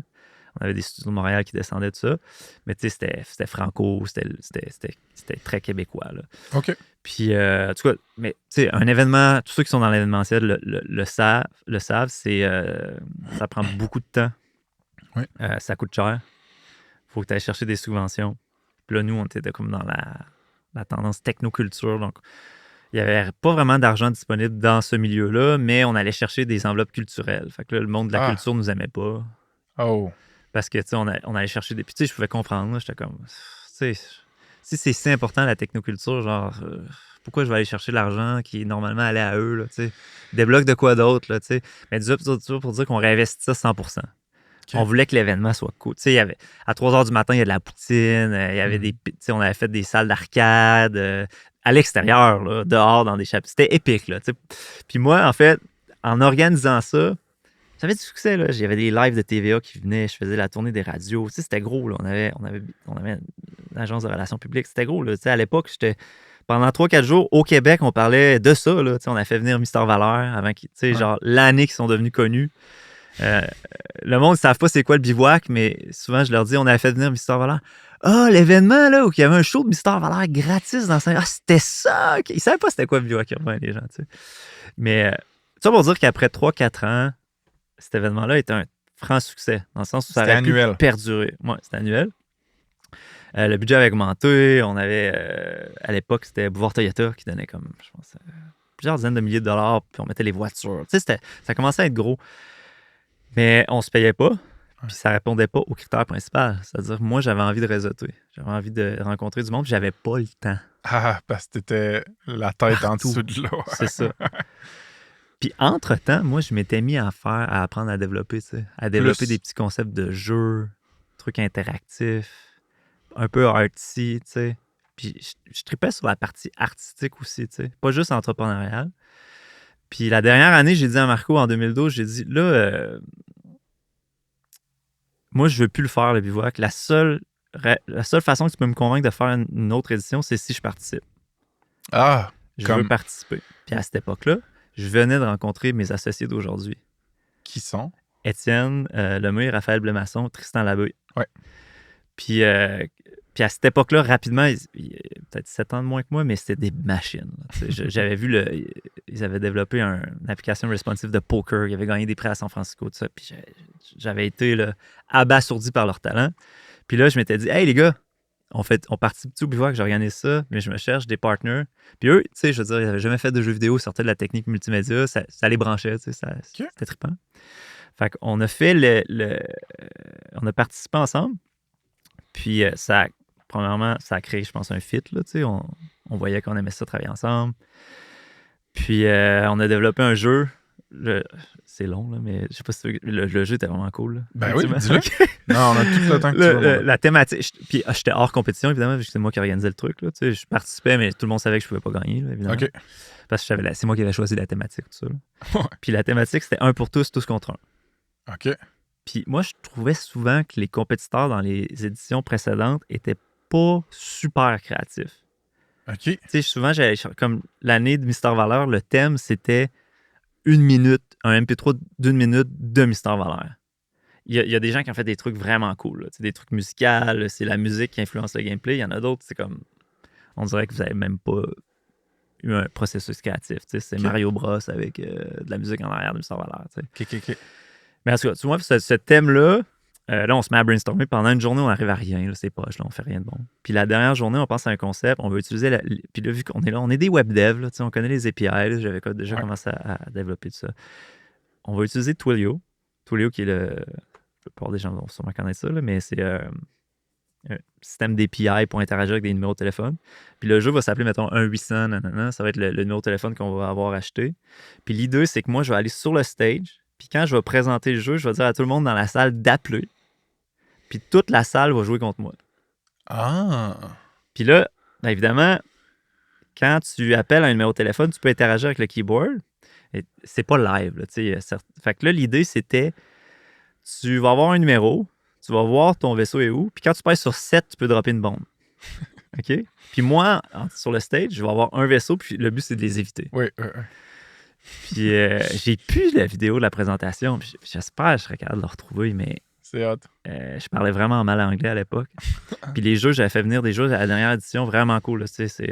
On avait des studios de Montréal qui descendaient de ça. Mais c'était franco, c'était très québécois. Là. OK. Puis, en tout cas, mais un événement, tous ceux qui sont dans l'événementiel le savent, c'est ça prend beaucoup de temps. Oui. Ça coûte cher. Il faut que tu ailles chercher des subventions. Puis là, nous, on était comme dans la tendance technoculture. Donc, il n'y avait pas vraiment d'argent disponible dans ce milieu-là, mais on allait chercher des enveloppes culturelles. Fait que là, le monde de la culture nous aimait pas. Oh. Parce que, tu sais, on allait chercher des... Puis, tu sais, je pouvais comprendre. J'étais comme... Tu sais, si c'est si important, la technoculture, genre... pourquoi je vais aller chercher l'argent qui normalement allait à eux, là, tu sais? Débloque de quoi d'autre, là, tu sais? Mais déjà, pour dire qu'on réinvestit ça 100%. Okay. On voulait que l'événement soit cool. Tu sais, il y avait, à 3 h du matin, il y a de la poutine, il y avait des... Tu sais, on avait fait des salles d'arcade à l'extérieur, là, dehors, dans des chapiteaux. C'était épique, là, tu sais. Puis moi, en fait, en organisant ça, j'avais du succès, là. Il y avait des lives de TVA qui venaient, je faisais la tournée des radios. Tu sais, c'était gros, là. On avait une agence de relations publiques. C'était gros, là. Tu sais, à l'époque, pendant 3-4 jours, au Québec, on parlait de ça, là. Tu sais, on a fait venir Mister Valeur avant qu'ils, tu sais, genre, l'année qu'ils sont devenus connus. Le monde ne savent pas c'est quoi le bivouac, mais souvent, je leur dis, on avait fait venir Mister Valeur. L'événement, là, où il y avait un show de Mister Valeur gratis dans Saint-Roch. C'était ça! Ils ne savaient pas c'était quoi le bivouac urbain, les gens, tu sais. Mais, ça pour dire qu'après 3-4 ans, cet événement-là était un franc succès, dans le sens où ça aurait pu perdurer. Ouais, c'était annuel. Le budget avait augmenté. On avait, à l'époque, c'était Boulevard Toyota qui donnait comme, je pense, plusieurs dizaines de milliers de $, puis on mettait les voitures. Tu sais, ça commençait à être gros. Mais on se payait pas, puis ça répondait pas au critère principal. C'est-à-dire, moi, j'avais envie de réseauter. J'avais envie de rencontrer du monde, puis j'avais pas le temps. Ah, parce que t'étais la tête partout en dessous de l'eau. C'est ça. Puis, entre-temps, moi, je m'étais mis à apprendre à développer, tu sais, à développer des petits concepts de jeux, trucs interactifs, un peu artsy, tu sais. Puis je tripais sur la partie artistique aussi, tu sais, pas juste entrepreneuriale. Puis la dernière année, j'ai dit à Marco en 2012, j'ai dit là, moi, je veux plus le faire, le bivouac. La seule façon que tu peux me convaincre de faire une autre édition, c'est si je participe. Ah! Je veux participer. Puis à cette époque-là, je venais de rencontrer mes associés d'aujourd'hui. Qui sont? Étienne Lemay, Raphaël Blemasson, Tristan Labeuil. Ouais. Puis à cette époque-là, rapidement, peut-être 7 ans de moins que moi, mais c'était des machines. J'avais vu, ils avaient développé une application responsive de poker. Ils avaient gagné des prix à San Francisco, tout ça. Puis j'avais été là, abasourdi par leur talent. Puis là, je m'étais dit, hey les gars, on participe tout au bivouac, j'organise ça, mais je me cherche des partners. Puis eux, tu sais, je veux dire, ils n'avaient jamais fait de jeux vidéo, ils sortaient de la technique multimédia, ça les branchait, tu sais, c'était trippant. Fait qu'on a fait on a participé ensemble. Puis premièrement, ça a créé, je pense, un fit, là, tu sais, on voyait qu'on aimait ça travailler ensemble. Puis on a développé un jeu. C'est long, là, mais je sais pas si le jeu était vraiment cool. Là. Ben oui, dis-le. Non, on a tout le temps que tu veux. La thématique, puis j'étais hors compétition, évidemment, vu que c'est moi qui organisais le truc. Là, je participais, mais tout le monde savait que je pouvais pas gagner, là, évidemment. OK. Parce que c'est moi qui avais choisi la thématique, tout ça. Ouais. Puis la thématique, c'était 1 pour tous contre 1. OK. Puis moi, je trouvais souvent que les compétiteurs dans les éditions précédentes étaient pas super créatifs. OK. Tu sais, souvent, comme l'année de Mister Valeur, le thème, c'était 1 minute, un MP3 d'1 minute de Mister Valeur. Il y a des gens qui ont fait des trucs vraiment cool. Là, des trucs musicaux, c'est la musique qui influence le gameplay. Il y en a d'autres, c'est comme... On dirait que vous n'avez même pas eu un processus créatif. C'est okay. Mario Bros avec de la musique en arrière de Mister Valeur. OK. Mais en tout cas, tu vois, ce thème-là, là, on se met à brainstormer. Pendant une journée, on n'arrive à rien. Là, c'est poche, là, on fait rien de bon. Puis la dernière journée, on pense à un concept. On veut utiliser... Puis là, vu qu'on est là, on est des web devs. Là, on connaît les API. Là, j'avais déjà commencé à développer tout ça. On va utiliser Twilio. Twilio qui est le... La plupart des gens vont sûrement connaître ça, là, mais c'est un système d'API pour interagir avec des numéros de téléphone. Puis le jeu va s'appeler, mettons, 1-800, nanana. Ça va être le numéro de téléphone qu'on va avoir acheté. Puis l'idée, c'est que moi, je vais aller sur le stage. Puis quand je vais présenter le jeu, je vais dire à tout le monde dans la salle d'appeler. Puis toute la salle va jouer contre moi. Ah! Puis là, bien évidemment, quand tu appelles un numéro de téléphone, tu peux interagir avec le keyboard. Et c'est pas live, là, tu sais. Fait que là, l'idée, c'était, tu vas avoir un numéro, tu vas voir ton vaisseau est où, puis quand tu pèses sur 7, tu peux dropper une bombe. OK? Puis moi, sur le stage, je vais avoir un vaisseau, puis le but, c'est de les éviter. Oui. Puis j'ai plus la vidéo de la présentation. Puis j'espère que je serais capable de le retrouver, mais c'est hot. Je parlais vraiment mal anglais à l'époque. Puis les jeux, j'avais fait venir des jeux à la dernière édition vraiment cool. Là, je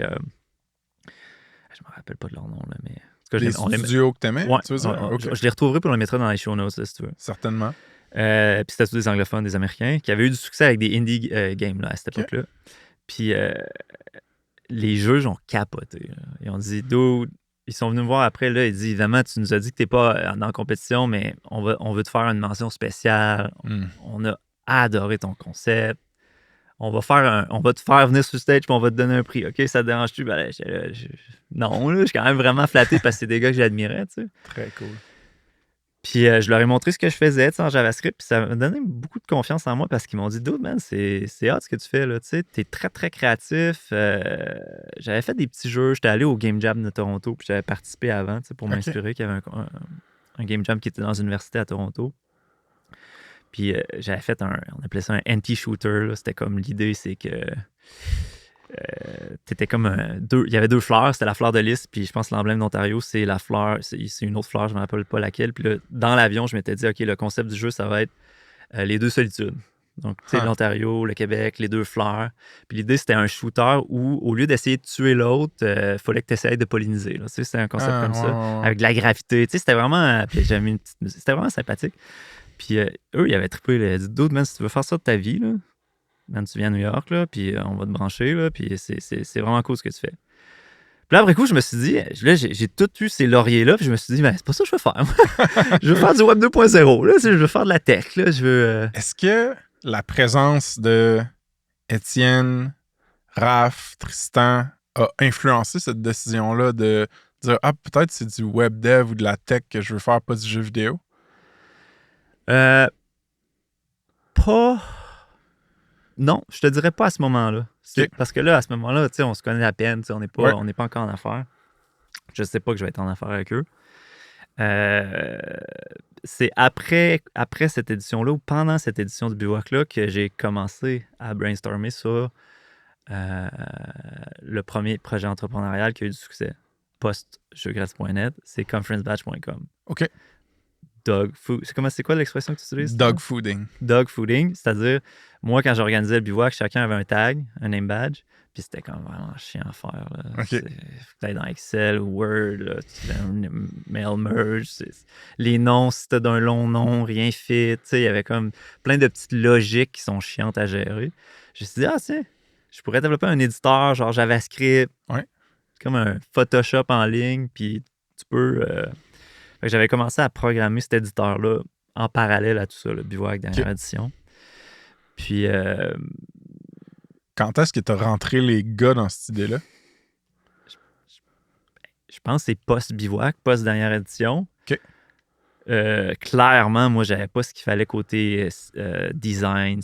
me rappelle pas de leur nom, là, mais... En tout cas, les studios que t'aimais, ouais, tu veux dire? Okay. Je les retrouverai pour les mettre dans les show notes, là, si tu veux. Certainement. Puis c'était tous des anglophones, des Américains, qui avaient eu du succès avec des indie games là, à cette époque-là. Puis les jeux ont capoté. Là. Ils ont dit, dude, ils sont venus me voir après, là, ils disent, évidemment, tu nous as dit que t'es pas en compétition, mais on veut te faire une mention spéciale. On a adoré ton concept. On va te faire venir sur le stage puis on va te donner un prix. OK, ça te dérange-tu? Ben, non, là, je suis quand même vraiment flatté parce que c'est des gars que j'admirais, tu sais. Très cool. Puis je leur ai montré ce que je faisais en JavaScript, puis ça m'a donné beaucoup de confiance en moi parce qu'ils m'ont dit, dude, man, c'est hot ce que tu fais, là, tu sais, t'es très, très créatif. J'avais fait des petits jeux, j'étais allé au Game Jam de Toronto, puis j'avais participé avant, tu sais, pour m'inspirer, qu'il y avait un Game Jam qui était dans une université à Toronto. Puis j'avais fait on appelait ça un anti-shooter, là. C'était comme, l'idée, c'est que t'étais comme il y avait 2 fleurs, c'était la fleur de lys, puis je pense que l'emblème d'Ontario, c'est la fleur, c'est une autre fleur, je ne me rappelle pas laquelle. Puis là, dans l'avion, je m'étais dit, OK, le concept du jeu, ça va être les 2 solitudes. Donc, tu sais, l'Ontario, le Québec, les 2 fleurs. Puis l'idée, c'était un shooter où, au lieu d'essayer de tuer l'autre, il fallait que tu essayes de polliniser. Là. Tu sais, c'était un concept comme ça, avec de la gravité. Tu sais, c'était vraiment... Puis j'avais mis une petite musique. C'était vraiment sympathique. Puis eux, ils avaient trippé. Ils avaient dit, d'autres, man, si tu veux faire ça de ta vie, là, man, tu viens à New York, là, puis on va te brancher, là, puis c'est vraiment cool ce que tu fais. Puis là, après coup, je me suis dit, là, j'ai tout eu ces lauriers-là, puis je me suis dit, ben, c'est pas ça que je veux faire. Je veux faire du Web 2.0, là, je veux faire de la tech, là, je veux... Est-ce que la présence de Étienne, Raph, Tristan a influencé cette décision-là de dire, ah, peut-être c'est du web dev ou de la tech que je veux faire, pas du jeu vidéo? Pas... Non, je te dirais pas à ce moment-là. Parce que là, à ce moment-là, on se connaît à peine. On n'est pas encore en affaires. Je sais pas que je vais être en affaires avec eux. C'est après cette édition-là ou pendant cette édition du Bivouac-là que j'ai commencé à brainstormer sur le premier projet entrepreneurial qui a eu du succès post-jeugratis.net, c'est conferencebatch.com. OK. C'est quoi l'expression que tu utilises? Dog fooding. Dog fooding, c'est-à-dire, moi, quand j'organisais le bivouac, chacun avait un tag, un name badge, puis c'était comme vraiment chiant à faire. Là. OK. Faut dans Excel ou Word, là, tu fais un mail merge. Les noms, c'était d'un long nom, rien fit. Il y avait comme plein de petites logiques qui sont chiantes à gérer. Je me suis dit, je pourrais développer un éditeur genre JavaScript. Ouais. Comme un Photoshop en ligne, puis tu peux... Fait que j'avais commencé à programmer cet éditeur-là en parallèle à tout ça, le Bivouac dernière édition. Puis... Quand est-ce que tu as rentré les gars dans cette idée-là? Je pense que c'est post-Bivouac, post-dernière édition. OK. Clairement, moi, j'avais pas ce qu'il fallait côté design,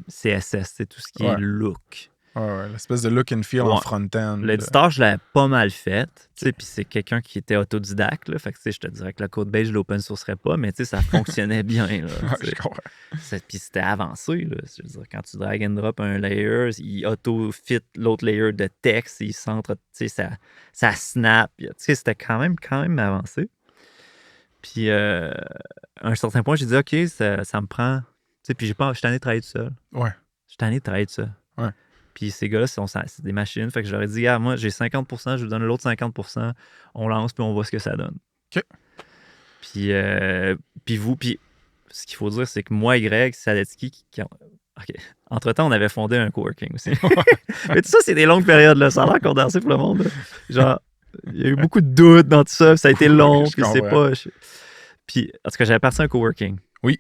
CSS, c'est tout ce qui est look. Ouais, l'espèce de look and feel en front-end. L'éditeur, je l'avais pas mal fait. Puis c'est quelqu'un qui était autodidacte. Là, fait que je te dirais que le code base, je l'open sourcerais pas, mais ça fonctionnait bien. Là, je comprends. Puis c'était avancé. Là, je veux dire, quand tu drag and drop un layer, il auto-fit l'autre layer de texte, il centre, ça snap. C'était quand même avancé. Puis à un certain point, j'ai dit, OK, ça me prend. Puis je suis tanné de travailler tout seul. Ouais. Je suis tanné de travailler tout seul. Ouais. Puis ces gars-là, c'est des machines. Fait que je leur ai dit, moi, j'ai 50%, je vous donne l'autre 50%. On lance, puis on voit ce que ça donne. OK. Puis ce qu'il faut dire, c'est que moi et Greg Sadetsky, OK. Entre-temps, on avait fondé un coworking aussi. Mais tout ça, c'est des longues périodes. Là. Ça a l'air condensé pour le monde. Là. Genre, il y a eu beaucoup de doutes dans tout ça, puis ça a été long, puis c'est pas... Puis, en tout cas, j'avais parti un coworking. Oui.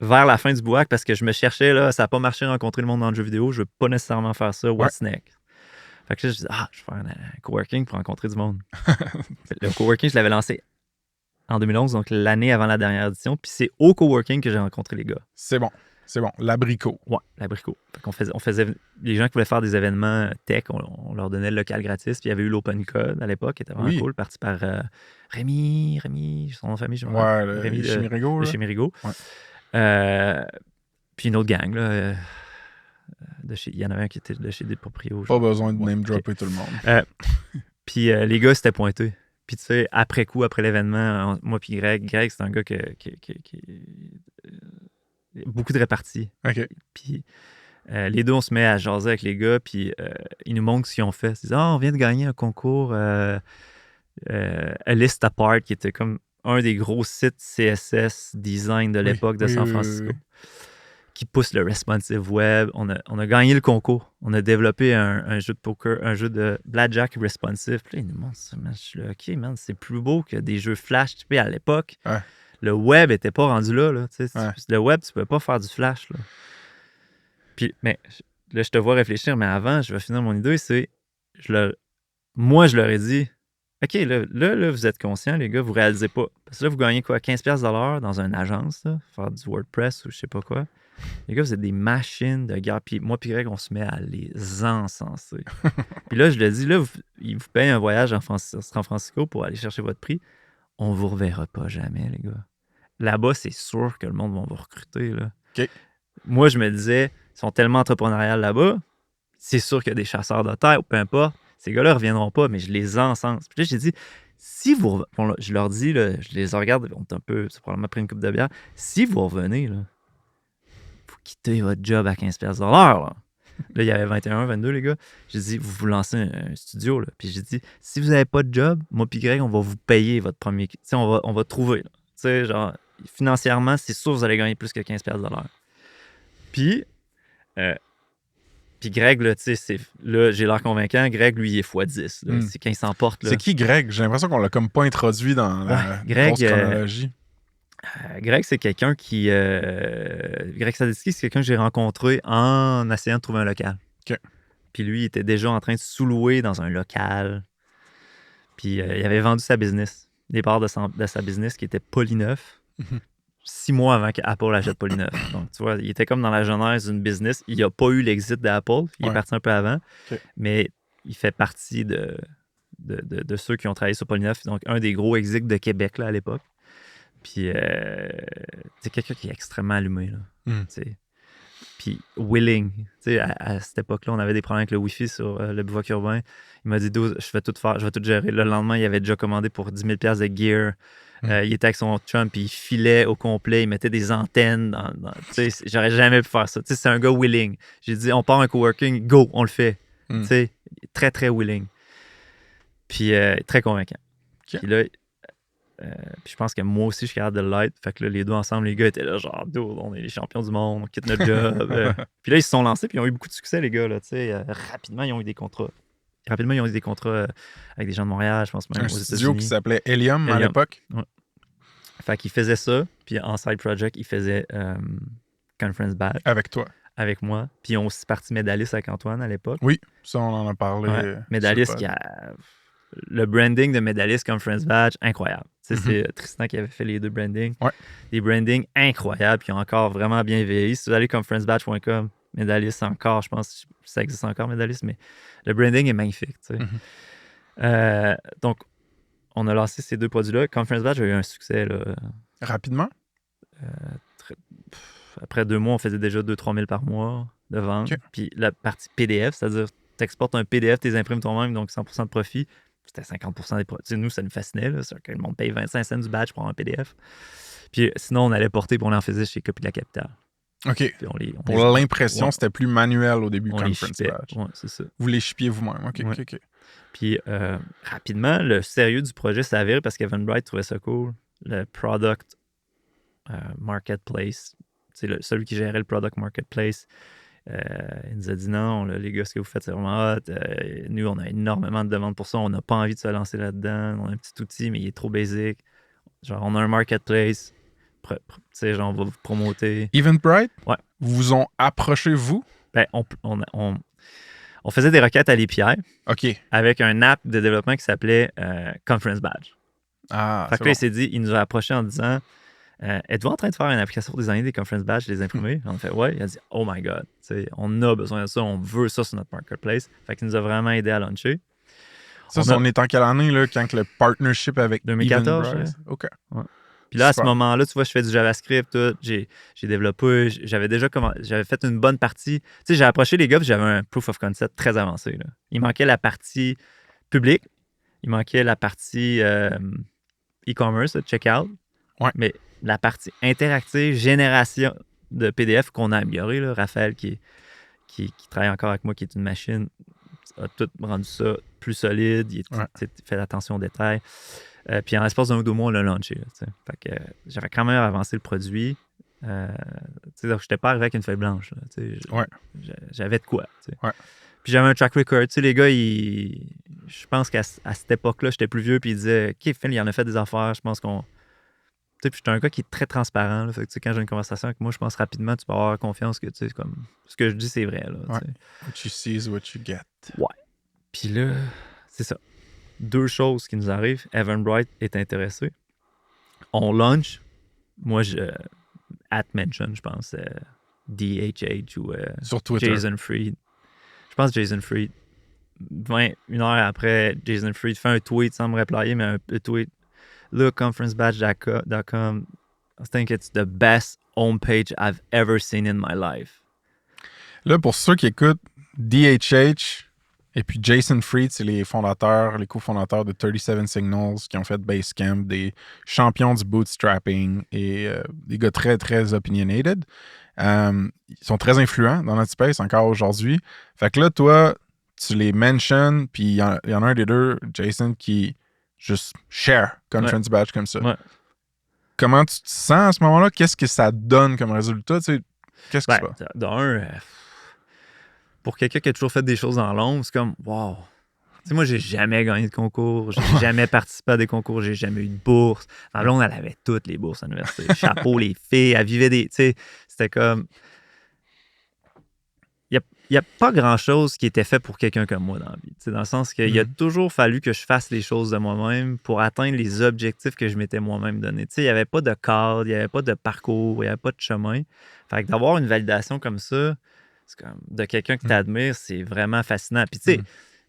Vers la fin du bivouac parce que je me cherchais, là, ça n'a pas marché de rencontrer le monde dans le jeu vidéo, je veux pas nécessairement faire ça, what's next? Fait que là, je dis, je vais faire un coworking pour rencontrer du monde. Le coworking, je l'avais lancé en 2011, donc l'année avant la dernière édition, puis c'est au coworking que j'ai rencontré les gars. C'est bon, l'abricot. Ouais, l'abricot. Fait qu'on faisait, les gens qui voulaient faire des événements tech, on leur donnait le local gratis, puis il y avait eu l'Open Code à l'époque, qui était vraiment cool, parti par Rémi, son nom de famille, je me rappelle. Rémi de chez Mérigo. Ouais. Puis une autre gang, là. Il y en avait un qui était de chez des proprios. Pas besoin de name-dropper tout le monde. Puis les gars s'étaient pointés. Puis tu sais, après l'événement, moi puis Greg, c'est un gars qui beaucoup de réparties. OK. Puis les deux, on se met à jaser avec les gars, puis ils nous montrent ce qu'ils ont fait. Ils disent, on vient de gagner un concours A List Apart, qui était comme un des gros sites CSS design de l'époque de San Francisco, qui pousse le responsive web. On a gagné le concours. On a développé un jeu de poker, un jeu de blackjack responsive. Puis là, ils nous montrent ça. Je suis là, OK, man, c'est plus beau que des jeux flash. Tu sais, à l'époque, le web n'était pas rendu là. Le web, tu ne peux pas faire du flash. Là. Puis, mais là, je te vois réfléchir, mais avant, je vais finir mon idée, c'est... Moi, je leur ai dit... OK, là, vous êtes conscients, les gars, vous réalisez pas. Parce que là, vous gagnez quoi? 15$ dans une agence, là, faire du WordPress ou je sais pas quoi. Les gars, vous êtes des machines de guerre. Puis moi, puis Greg, on se met à les encenser. Puis là, je le dis, là, ils vous payent un voyage en San Francisco pour aller chercher votre prix. On vous reverra pas jamais, les gars. Là-bas, c'est sûr que le monde va vous recruter, là. OK. Moi, je me disais, ils sont tellement entrepreneuriales là-bas, c'est sûr qu'il y a des chasseurs de terre, ou peu importe. Ces gars-là ne reviendront pas, mais je les encense. Puis là, j'ai dit, si vous... Bon, là, je leur dis, là, je les regarde, on est un peu... C'est probablement pris une coupe de bière. Si vous revenez, là, vous quittez votre job à 15$ là. Là, il y avait 21, 22, les gars. J'ai dit, vous lancez un studio, là. Puis j'ai dit, si vous n'avez pas de job, moi puis Greg, on va vous payer votre premier... Tu sais, on va trouver, là. Tu sais, genre, financièrement, c'est sûr que vous allez gagner plus que 15$. Puis... Puis Greg, là, tu sais, là, j'ai l'air convaincant. Greg, lui, il est x10. Là. C'est quand il s'emporte. Là. C'est qui, Greg? J'ai l'impression qu'on l'a comme pas introduit dans la grosse chronologie. Greg, c'est quelqu'un qui... Greg Sadetsky, c'est quelqu'un que j'ai rencontré en essayant de trouver un local. OK. Puis lui, il était déjà en train de sous-louer dans un local. Puis il avait vendu sa business, des parts de sa business qui était Polyneuf. 6 mois avant qu'Apple achète Polyneuf. Donc, tu vois, il était comme dans la genèse d'une business. Il n'a pas eu l'exit d'Apple. Il est parti un peu avant. Okay. Mais il fait partie de ceux qui ont travaillé sur Polyneuf. Donc, un des gros execs de Québec là, à l'époque. Puis, c'est quelqu'un qui est extrêmement allumé. Là, puis, willing. À cette époque-là, on avait des problèmes avec le Wi-Fi sur le bivouac urbain. Il m'a dit, je vais tout faire, je vais tout gérer. Le lendemain, il avait déjà commandé pour 10 000 $ de gear. Il était avec son chum, puis il filait au complet. Il mettait des antennes. J'aurais jamais pu faire ça. C'est un gars willing. J'ai dit, on part un coworking, go, on le fait. Très, très willing. Puis, très convaincant. Okay. Puis là, puis je pense que moi aussi, je suis capable de l'être. Fait que là, les deux ensemble, les gars étaient là, genre, dude, on est les champions du monde, on quitte notre job. Puis là, ils se sont lancés, puis ils ont eu beaucoup de succès, les gars. Là, rapidement, ils ont eu des contrats. Avec des gens de Montréal, je pense même. Un studio qui s'appelait Helium à l'époque. Ouais. Fait qu'ils faisaient ça, puis en side project, ils faisaient Conference Badge. Avec toi. Avec moi. Puis ils ont aussi parti Medalis avec Antoine à l'époque. Oui, ça, on en a parlé. Ouais. Medalis qui a. Le branding de Medalis Conference Badge, incroyable. C'est Tristan qui avait fait les deux brandings. Ouais. Des brandings incroyables qui ont encore vraiment bien vieilli. Si vous allez conferencebadge.com, Medalis encore, je pense que ça existe encore, Medalis, mais le branding est magnifique. Donc, on a lancé ces deux produits-là. Conference Badge a eu un succès. Là, rapidement? Après 2 mois, on faisait déjà 2-3 000 par mois de vente. Okay. Puis la partie PDF, c'est-à-dire tu exportes un PDF, tu les imprimes toi-même, donc 100% de profit. C'était 50% des produits. Nous, ça nous fascinait. Là, que le monde paye 25 cents du badge pour un PDF. Puis sinon, on allait porter, puis on en faisait chez Copie de la Capitale. OK. Pour l'impression, c'était plus manuel au début, Conference Badge. Oui, c'est ça. Vous les shippiez vous-même. OK. Puis rapidement, le sérieux du projet s'avère parce qu'Evan Bright trouvait ça cool. Le Product Marketplace, c'est celui qui gérait le Product Marketplace. Il nous a dit non, là, les gars, ce que vous faites, c'est vraiment hot. Nous, on a énormément de demandes pour ça. On n'a pas envie de se lancer là-dedans. On a un petit outil, mais il est trop basic. Genre, on a un marketplace. Genre, on va vous promoter. Eventbrite? Ouais. Vous ont approché, vous? Ben, on faisait des requêtes à l'API. OK. Avec un app de développement qui s'appelait Conference Badge. Ah, fait que là, il s'est dit, il nous a approché en disant êtes-vous en train de faire une application pour designer des Conference Badge, les imprimer? On a fait ouais. Il a dit oh my god, on a besoin de ça, on veut ça sur notre marketplace. Fait qu'il nous a vraiment aidé à launcher. Ça, on est en quelle année, là, quand le partnership avec 2014. Ouais. OK. Ouais. Puis là, à ce moment-là, tu vois, je fais du JavaScript, tout. J'ai développé, j'avais fait une bonne partie. Tu sais, j'ai approché les gars, puis j'avais un proof of concept très avancé. Là. Il manquait la partie publique, il manquait la partie e-commerce, checkout. Ouais. Mais la partie interactive, génération de PDF qu'on a amélioré, là, Raphaël, qui travaille encore avec moi, qui est une machine, a tout rendu ça plus solide, il fait attention aux détails. Puis en l'espace d'un ou 2 mois, on l'a launché. Là, fait que j'avais quand même avancé le produit. Donc, je n'étais pas arrivé avec une feuille blanche. Là, j'avais de quoi. Ouais. Puis j'avais un track record. Les gars, je pense qu'à cette époque-là, j'étais plus vieux, puis ils disaient OK, Phil, il en a fait des affaires. Je pense qu'on. Puis j'étais un gars qui est très transparent. Là, fait que, quand j'ai une conversation avec moi, je pense rapidement, tu peux avoir confiance que comme, ce que je dis, c'est vrai. Là, what you see is what you get. Ouais. Puis là, c'est ça. 2 choses qui nous arrivent. Evan Bright est intéressé. On launch. Moi, @mention, je pense, DHH ou sur Twitter. Jason Fried. Je pense Jason Fried. 1 heure après, Jason Fried fait un tweet sans me replayer, mais un tweet. Look, conferencebadge.com. I think it's the best homepage I've ever seen in my life. Là, pour ceux qui écoutent, DHH et puis Jason Fried, c'est les cofondateurs de 37 Signals qui ont fait Basecamp, des champions du bootstrapping et des gars très, très opinionated. Ils sont très influents dans notre space encore aujourd'hui. Fait que là, toi, tu les mentions, puis il y en a un des deux, Jason, qui juste share Conference Badge comme ça. Ouais. Comment tu te sens à ce moment-là? Qu'est-ce que ça donne comme résultat? Qu'est-ce que c'est? D'un, pour quelqu'un qui a toujours fait des choses dans l'ombre, c'est comme, wow. Tu sais, moi, j'ai jamais gagné de concours, j'ai jamais participé à des concours, j'ai jamais eu de bourse. Dans l'ombre, elle avait toutes les bourses à l'université. Chapeau, les filles, elle vivait des. Tu sais, c'était comme. il n'y a pas grand-chose qui était fait pour quelqu'un comme moi dans la vie. Dans le sens qu'il a toujours fallu que je fasse les choses de moi-même pour atteindre les objectifs que je m'étais moi-même donné. Il n'y avait pas de cadre, il n'y avait pas de parcours, il n'y avait pas de chemin. Fait que d'avoir une validation comme ça, c'est comme de quelqu'un qui t'admire, c'est vraiment fascinant. Puis tu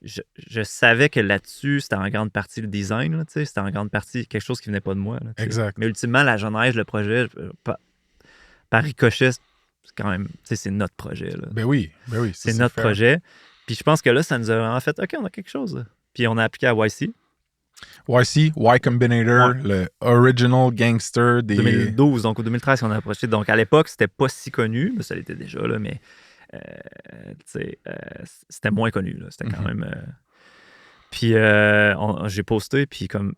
sais, je savais que là-dessus, c'était en grande partie le design. Là, c'était en grande partie quelque chose qui venait pas de moi. Là, exact. Mais ultimement, la genèse, le projet, par ricochet, c'est quand même, c'est notre projet. Là. Ben oui. C'est notre projet. Puis je pense que là, ça nous a vraiment fait, OK, on a quelque chose. Là. Puis on a appliqué à YC. YC, Y Combinator, le original gangster des... 2012, donc au 2013, on a approché. Donc à l'époque, c'était pas si connu, mais ça l'était déjà, là, mais c'était moins connu. Là. C'était quand même... Puis j'ai posté, puis comme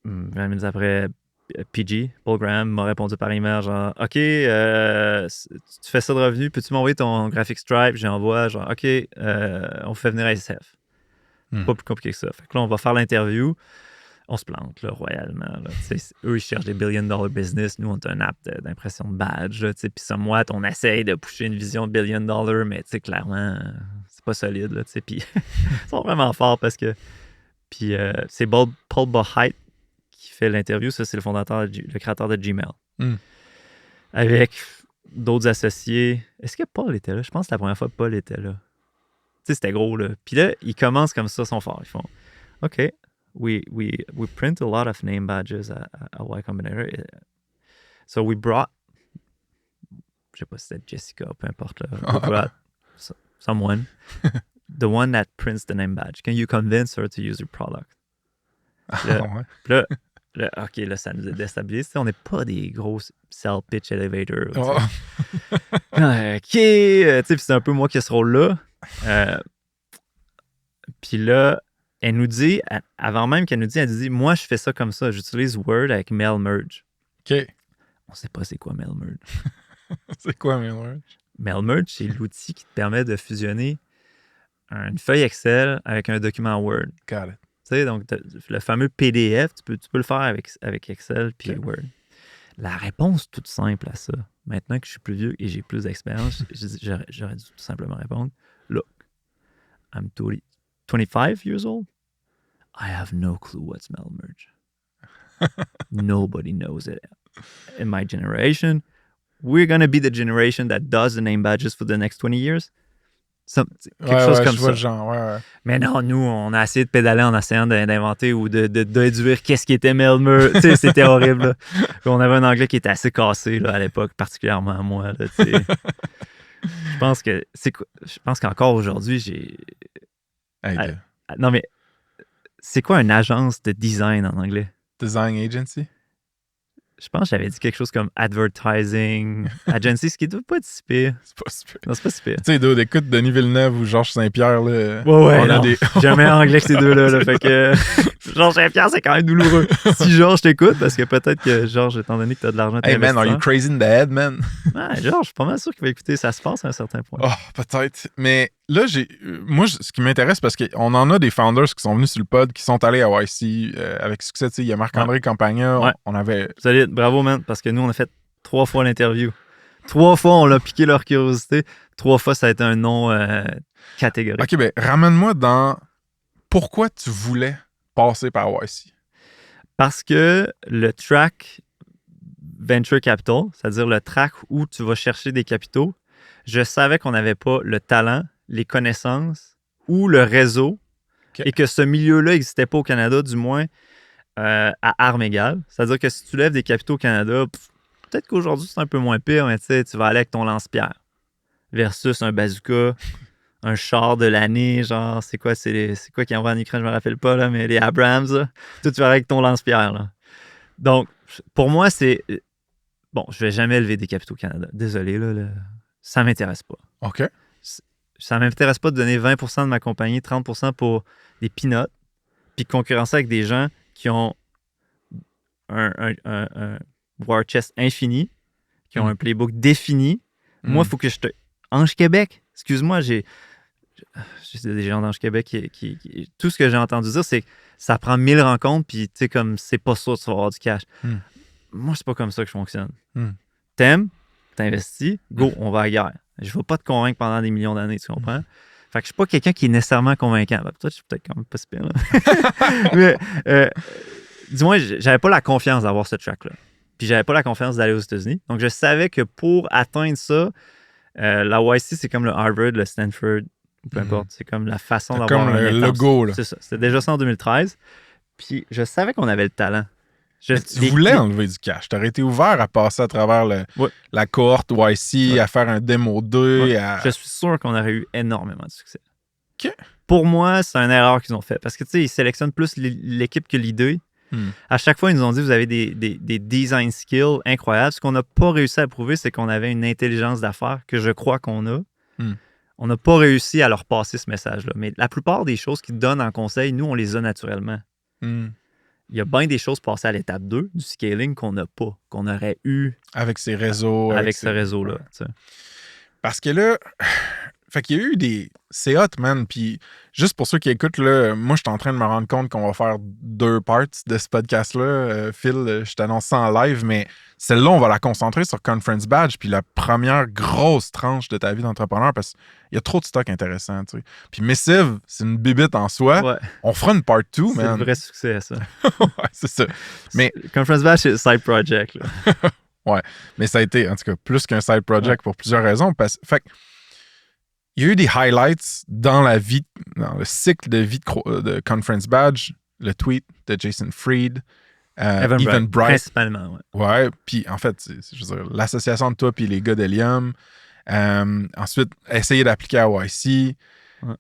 20 minutes après... PG, Paul Graham, m'a répondu par email, genre, OK, tu fais ça de revenu, peux-tu m'envoyer ton graphic stripe? J'envoie, genre, OK, on fait venir SF. Pas plus compliqué que ça. Fait que là, on va faire l'interview. On se plante, là, royalement. Là. Eux, ils cherchent des billion-dollar business. Nous, on a un app d'impression de badge. Puis somewhat, on essaye de pousser une vision de billion-dollar, mais clairement, c'est pas solide. Là, puis ils sont vraiment forts parce que... Puis c'est Paul Boheit qui fait l'interview. Ça, c'est le fondateur, le créateur de Gmail. Avec d'autres associés. Est-ce que Paul était là? Je pense que la première fois que Paul était là. Tu sais, c'était gros, là. Puis là, ils commencent comme ça, sont forts. Ils font, OK, we print a lot of name badges à Y Combinator. So we brought, je sais pas si c'était Jessica, peu importe, là. We brought someone, the one that prints the name badge. Can you convince her to use your product? Là, OK, là, ça nous a déstabilisé. On n'est pas des gros sell pitch elevator. OK, tu sais, c'est un peu moi qui ai ce rôle-là. Puis là, elle nous dit, avant même qu'elle nous dise, elle dit, moi, je fais ça comme ça. J'utilise Word avec Mail Merge. OK. On sait pas c'est quoi Mail Merge. C'est quoi Mail Merge? Mail Merge, c'est l'outil qui te permet de fusionner une feuille Excel avec un document Word. Got it. Tu sais, donc, le fameux PDF, tu peux le faire avec Excel puis Word. La réponse toute simple à ça, maintenant que je suis plus vieux et j'ai plus d'expérience, j'aurais dû tout simplement répondre, look, I'm 25 years old. I have no clue what's Mail Merge. Nobody knows it. In my generation, we're going to be the generation that does the name badges for the next 20 years. Quelque chose comme ça. Genre, Mais non, nous, on a essayé de pédaler en essayant d'inventer ou de déduire qu'est-ce qui était Mail Merge. Tu sais, c'était horrible. Là. On avait un anglais qui était assez cassé là, à l'époque, particulièrement moi. Là, je pense qu'encore aujourd'hui, j'ai... non, mais c'est quoi une agence de design en anglais? Design agency? Je pense que j'avais dit quelque chose comme advertising agency, ce qui ne doit pas être si pire. C'est pas si pire. Non, c'est pas si pire. Tu sais, écoute Denis Villeneuve ou Georges Saint-Pierre, là. Ouais, jamais anglais que ces deux-là. Là, fait que Georges Saint-Pierre, c'est quand même douloureux. Si Georges t'écoute, parce que peut-être que Georges, étant donné que tu as de l'argent, Hey man, are you crazy in the head, man? Ouais, Georges, je suis pas mal sûr qu'il va écouter. Ça se passe à un certain point. Oh, peut-être. Mais là, moi, ce qui m'intéresse, parce qu'on en a des founders qui sont venus sur le pod, qui sont allés à YC avec succès. Tu sais, il y a Marc-André Campagna. On avait... Solide. Bravo, man. Parce que nous, on a fait 3 fois l'interview. 3 fois, on l'a piqué leur curiosité. 3 fois, ça a été un non catégorique. OK, ben ramène-moi dans pourquoi tu voulais passer par YC. Parce que le track Venture Capital, c'est-à-dire le track où tu vas chercher des capitaux, je savais qu'on n'avait pas le talent, les connaissances ou le réseau et que ce milieu-là n'existait pas au Canada, du moins à armes égales. C'est-à-dire que si tu lèves des capitaux au Canada, peut-être qu'aujourd'hui, c'est un peu moins pire, mais tu vas aller avec ton lance-pierre versus un bazooka, un char de l'année, genre, c'est quoi qui envoie en Ukraine, je me rappelle pas, là, mais les Abrams, là. Toi, tu vas aller avec ton lance-pierre, là. Donc, pour moi, c'est... Bon, je vais jamais lever des capitaux au Canada. Désolé, là, ça m'intéresse pas. OK. Ça m'intéresse pas de donner 20% de ma compagnie, 30% pour des peanuts, puis concurrencer avec des gens qui ont un war chest infini, qui ont un playbook défini. Moi, il faut que je te... Ange Québec, excuse-moi, j'ai des gens d'Ange Québec qui... Tout ce que j'ai entendu dire, c'est que ça prend 1000 rencontres, puis tu sais, comme c'est pas sûr que tu vas avoir du cash. Moi, c'est pas comme ça que je fonctionne. T'aimes, t'investis, go, on va à la guerre. Je ne vais pas te convaincre pendant des millions d'années, tu comprends? Fait que je suis pas quelqu'un qui est nécessairement convaincant. Ben, toi, je suis peut-être quand même pas si pire, là. Mais, dis-moi, j'avais pas la confiance d'avoir ce track-là. Puis j'avais pas la confiance d'aller aux États-Unis. Donc, je savais que pour atteindre ça, la YC, c'est comme le Harvard, le Stanford, peu importe. C'est comme la façon C'est d'avoir comme un le intense. logo, là. C'est ça. C'était déjà ça en 2013. Puis je savais qu'on avait le talent. Mais tu voulais enlever du cash. Tu aurais été ouvert à passer à travers la cohorte YC, à faire un démo 2. Je suis sûr qu'on aurait eu énormément de succès. OK. Pour moi, c'est une erreur qu'ils ont fait. Parce que, tu sais, ils sélectionnent plus l'équipe que l'idée. À chaque fois, ils nous ont dit vous avez des design skills incroyables. Ce qu'on n'a pas réussi à prouver, c'est qu'on avait une intelligence d'affaires que je crois qu'on a. On n'a pas réussi à leur passer ce message-là. Mais la plupart des choses qu'ils donnent en conseil, nous, on les a naturellement. Il y a bien des choses passées à l'étape 2 du scaling qu'on n'a pas, qu'on aurait eu avec ces réseaux. Avec ce réseau-là. Ouais. Parce que là, fait qu'il y a eu des... C'est hot, man. Puis juste pour ceux qui écoutent, là, moi, je suis en train de me rendre compte qu'on va faire 2 parts de ce podcast-là. Phil, je t'annonce ça en live, mais celle-là, on va la concentrer sur Conference Badge, puis la première grosse tranche de ta vie d'entrepreneur, parce qu'il y a trop de stock intéressant, tu sais. Puis Missive, c'est une bibite en soi. Ouais. On fera une part 2, man. C'est un vrai succès, ça. Ouais, c'est ça. Mais... Conference Badge, c'est un side project, là. Ouais, mais ça a été, en tout cas, plus qu'un side project pour plusieurs raisons. Fait il y a eu des highlights dans le cycle de vie de Conference Badge, le tweet de Jason Fried, Evan Bright. Principalement, ouais. Ouais, puis en fait, je veux dire, l'association de toi puis les gars d'Helium. Ensuite, essayer d'appliquer à YC. Ouais.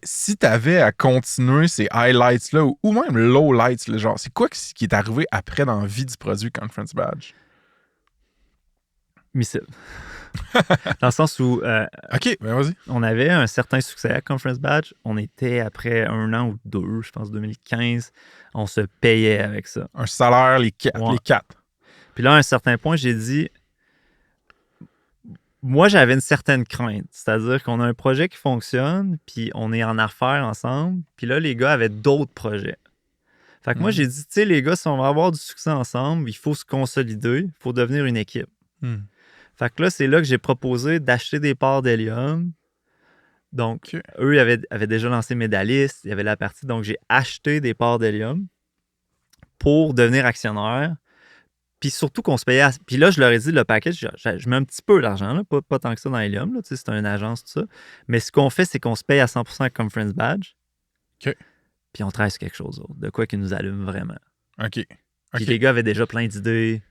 Si tu avais à continuer ces highlights-là, ou même lowlights, là, genre, c'est quoi qui est arrivé après dans la vie du produit Conference Badge? Missive. Dans le sens où OK, ben vas-y. On avait un certain succès à Conference Badge. On était, après 1 an ou 2, je pense 2015, on se payait avec ça. Un salaire, les 4. Puis là, à un certain point, j'ai dit, moi, j'avais une certaine crainte. C'est-à-dire qu'on a un projet qui fonctionne, puis on est en affaires ensemble. Puis là, les gars avaient d'autres projets. Fait que moi, j'ai dit, tu sais, les gars, si on va avoir du succès ensemble, il faut se consolider, il faut devenir une équipe. Fait que là, c'est là que j'ai proposé d'acheter des parts d'Helium. Donc, eux avaient déjà lancé Medalist, il y avait la partie. Donc, j'ai acheté des parts d'Helium pour devenir actionnaire. Puis surtout qu'on se payait. Puis là, je leur ai dit, le package, je mets un petit peu d'argent, là, pas tant que ça dans Helium. Là, c'est une agence, tout ça. Mais ce qu'on fait, c'est qu'on se paye à 100% à Conference Badge. OK. Puis on travaille sur quelque chose d'autre, de quoi qui nous allume vraiment. OK. Puis les gars avaient déjà plein d'idées.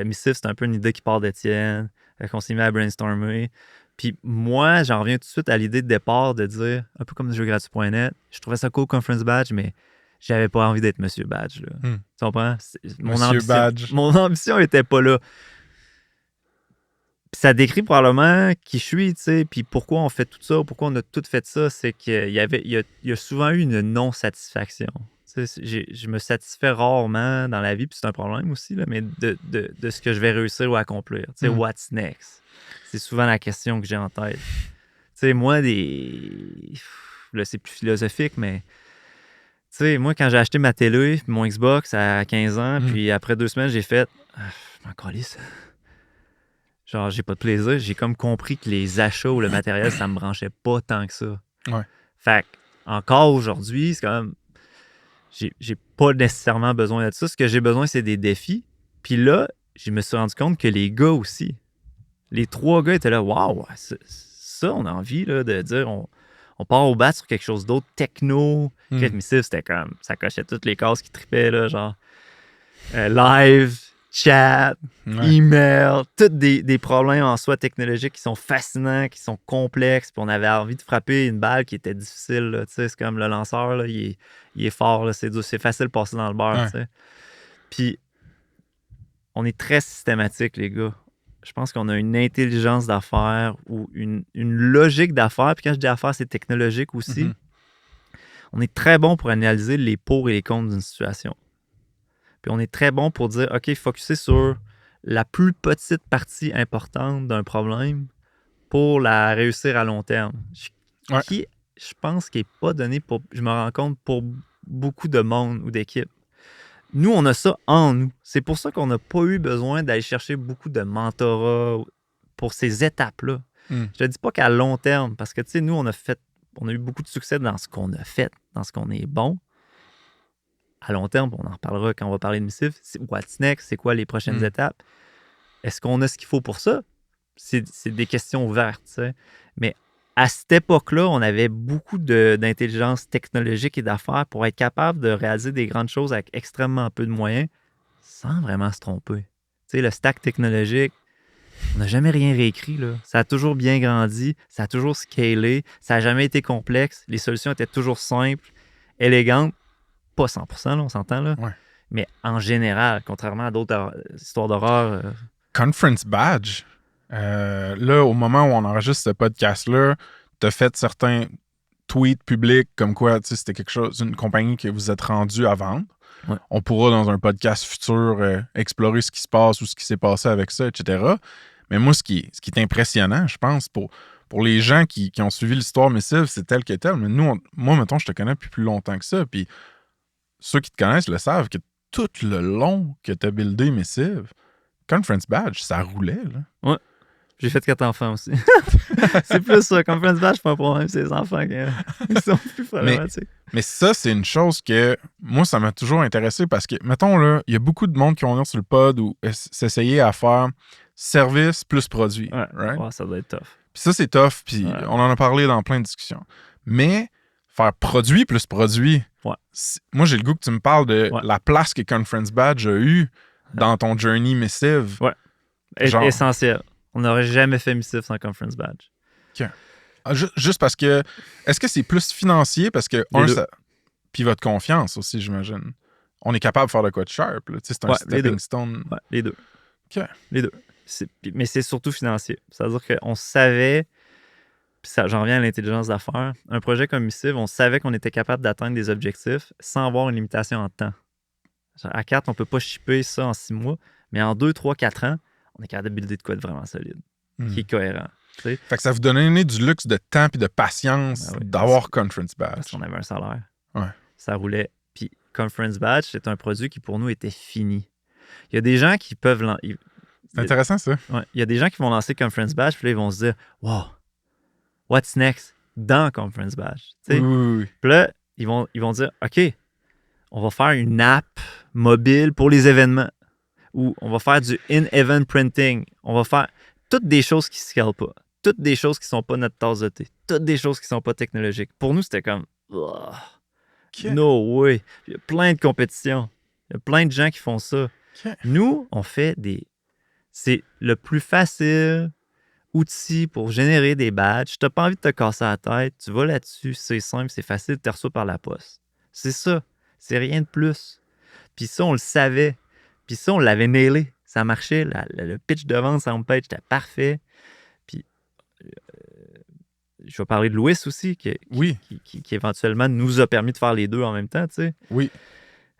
Missive, c'est un peu une idée qui part d'Étienne. Qu'on s'est mis à brainstormer. Puis moi, j'en reviens tout de suite à l'idée de départ de dire, un peu comme jeuxgratuits.net, je trouvais ça cool Conference Badge, mais j'avais pas envie d'être Monsieur Badge. Là. Tu comprends? Mon ambition était pas là. Puis ça décrit probablement qui je suis, tu sais, puis pourquoi on fait tout ça, pourquoi on a tout fait ça, c'est qu'il y a souvent eu une non-satisfaction. Je me satisfais rarement dans la vie, puis c'est un problème aussi, là, mais de ce que je vais réussir ou accomplir. Tu sais, what's next? C'est souvent la question que j'ai en tête. Tu sais, moi, là, c'est plus philosophique, mais tu sais, moi, quand j'ai acheté ma télé, mon Xbox à 15 ans, puis après 2 semaines, j'ai fait je m'en calisse. Genre, j'ai pas de plaisir. J'ai comme compris que les achats ou le matériel, ça me branchait pas tant que ça. Ouais. Fait encore aujourd'hui, c'est quand même... J'ai pas nécessairement besoin de ça. Ce que j'ai besoin, c'est des défis. Puis là, je me suis rendu compte que les gars aussi, les 3 gars étaient là, waouh, ça, on a envie là, de dire, on part au bat sur quelque chose d'autre, techno. Missive, c'était comme, ça cochait toutes les cases qui tripaient, là, genre live, chat, email, tous des problèmes en soi technologiques qui sont fascinants, qui sont complexes. Puis on avait envie de frapper une balle qui était difficile. Là, c'est comme le lanceur, là, il est fort, là, c'est facile de passer dans le beurre. Ouais. Puis on est très systématique, les gars. Je pense qu'on a une intelligence d'affaires ou une logique d'affaires. Puis quand je dis affaires, c'est technologique aussi. On est très bon pour analyser les pour et les contre d'une situation. Puis on est très bon pour dire, OK, focusser sur la plus petite partie importante d'un problème pour la réussir à long terme. Qui, je pense, qui n'est pas donné pour, je me rends compte, pour beaucoup de monde ou d'équipes. Nous, on a ça en nous. C'est pour ça qu'on n'a pas eu besoin d'aller chercher beaucoup de mentorat pour ces étapes-là. Mm. Je te dis pas qu'à long terme, parce que, tu sais, nous, on a eu beaucoup de succès dans ce qu'on a fait, dans ce qu'on est bon. À long terme, on en reparlera quand on va parler de Missive. What's next? C'est quoi les prochaines étapes? Est-ce qu'on a ce qu'il faut pour ça? C'est des questions ouvertes, tu sais. Mais à cette époque-là, on avait beaucoup d'intelligence technologique et d'affaires pour être capable de réaliser des grandes choses avec extrêmement peu de moyens sans vraiment se tromper. Tu sais, le stack technologique, on n'a jamais rien réécrit, là. Ça a toujours bien grandi, ça a toujours scalé, ça n'a jamais été complexe, les solutions étaient toujours simples, élégantes, pas 100%, là, on s'entend, là. Ouais. Mais en général, contrairement à d'autres histoires d'horreur... Conference Badge, là, au moment où on enregistre ce podcast-là, tu as fait certains tweets publics comme quoi c'était quelque chose, une compagnie que vous êtes rendu à vendre. Ouais. On pourra, dans un podcast futur, explorer ce qui se passe ou ce qui s'est passé avec ça, etc. Mais moi, ce qui est impressionnant, je pense, pour les gens qui ont suivi l'histoire Missive, c'est tel que tel. Mais moi, mettons, je te connais depuis plus longtemps que ça. Puis ceux qui te connaissent le savent que tout le long que tu as buildé Missive, Conference Badge, ça roulait, là. Ouais. J'ai fait 4 enfants aussi. C'est plus ça. Conference Badge, c'est pas un problème. C'est les enfants qui sont plus problématiques. Mais ça, c'est une chose que moi, ça m'a toujours intéressé parce que, mettons, là, il y a beaucoup de monde qui vont venir sur le pod ou s'essayer à faire service plus produit. Ouais, right? Ouais, ça doit être tough. Puis ça, c'est tough. Puis on en a parlé dans plein de discussions. Mais faire produit plus produit, moi, j'ai le goût que tu me parles de la place que Conference Badge a eue dans ton journey Missive. Ouais. Genre... Essentiel. On n'aurait jamais fait Missive sans Conference Badge. OK. Juste parce que... Est-ce que c'est plus financier? Parce que, ça... Puis votre confiance aussi, j'imagine. On est capable de faire de quoi de sharp. Là. C'est un stepping stone. Ouais, les deux. OK. Les deux. Mais c'est surtout financier. C'est-à-dire qu'on savait... Puis j'en reviens à l'intelligence d'affaires. Un projet comme Missive, on savait qu'on était capable d'atteindre des objectifs sans avoir une limitation en temps. À 4, on ne peut pas shipper ça en 6 mois, mais en 2, 3, 4 ans, on est capable de builder de quoi de vraiment solide, qui est cohérent. T'sais. Fait que ça vous donnait du luxe de temps et de patience d'avoir Conference Badge. Parce qu'on avait un salaire. Ouais. Ça roulait. Puis Conference Badge, c'est un produit qui pour nous était fini. Il y a des gens qui peuvent... C'est intéressant ça. Ouais, il y a des gens qui vont lancer Conference Badge, puis là, ils vont se dire « Wow, what's next? » dans Conference Badge. Oui. Puis là, ils vont dire « OK, on va faire une app mobile pour les événements. » Ou on va faire du in-event printing. On va faire toutes des choses qui ne scalent pas. Toutes des choses qui ne sont pas notre tasse de thé. Toutes des choses qui ne sont pas technologiques. Pour nous, c'était comme... No way. Il y a plein de compétitions. Il y a plein de gens qui font ça. Nous, on fait des... C'est le plus facile outil pour générer des badges. Tu n'as pas envie de te casser la tête. Tu vas là-dessus. C'est simple, c'est facile. Tu reçois par la poste. C'est ça. C'est rien de plus. Puis ça, on le savait. Puis ça, on l'avait nailé. Ça marchait. Le pitch de vente sur homepage était parfait. Puis, je vais parler de Louis aussi, qui éventuellement nous a permis de faire les deux en même temps, tu sais. Oui.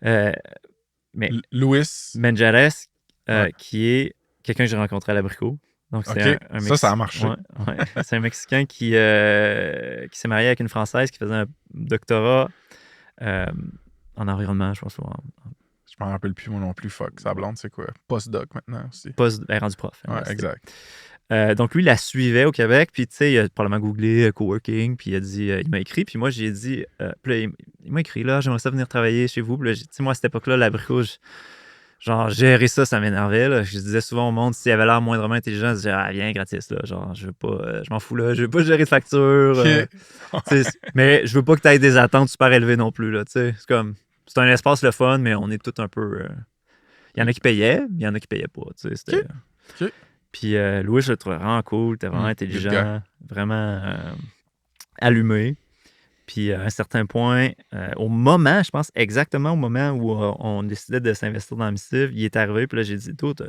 Mais Louis Menjares, qui est quelqu'un que j'ai rencontré à l'Abricot. Donc, c'est un ça a marché. Ouais. C'est un Mexicain qui s'est marié avec une Française qui faisait un doctorat en environnement, je pense. Je m'en rappelle plus, moi non plus. Fuck, sa blonde, c'est quoi? Postdoc maintenant aussi. Rendu prof. Ouais, exact. Donc, lui, il la suivait au Québec, puis tu sais, il a probablement googlé coworking, puis il m'a écrit, puis moi, j'ai dit, puis là, il m'a écrit, là, j'aimerais ça venir travailler chez vous. Puis là, tu sais, moi, à cette époque-là, l'Abricot, genre, gérer ça m'énervait, là. Je disais souvent au monde, s'il avait l'air moindrement intelligent, je disais, viens, gratis, là. Genre, je veux pas, je m'en fous, là. Je veux pas gérer de facture. Mais je veux pas que tu aies des attentes super élevées non plus, là. Tu sais, c'est un espace le fun, mais on est tous un peu. Il y en a qui payaient, il y en a qui payaient pas. Tu sais, c'était. Puis Louis, je le trouvais vraiment cool, t'es vraiment intelligent, vraiment allumé. Puis à un certain point, au moment, je pense exactement au moment où on décidait de s'investir dans Missive, il est arrivé, puis là j'ai dit, toi, tu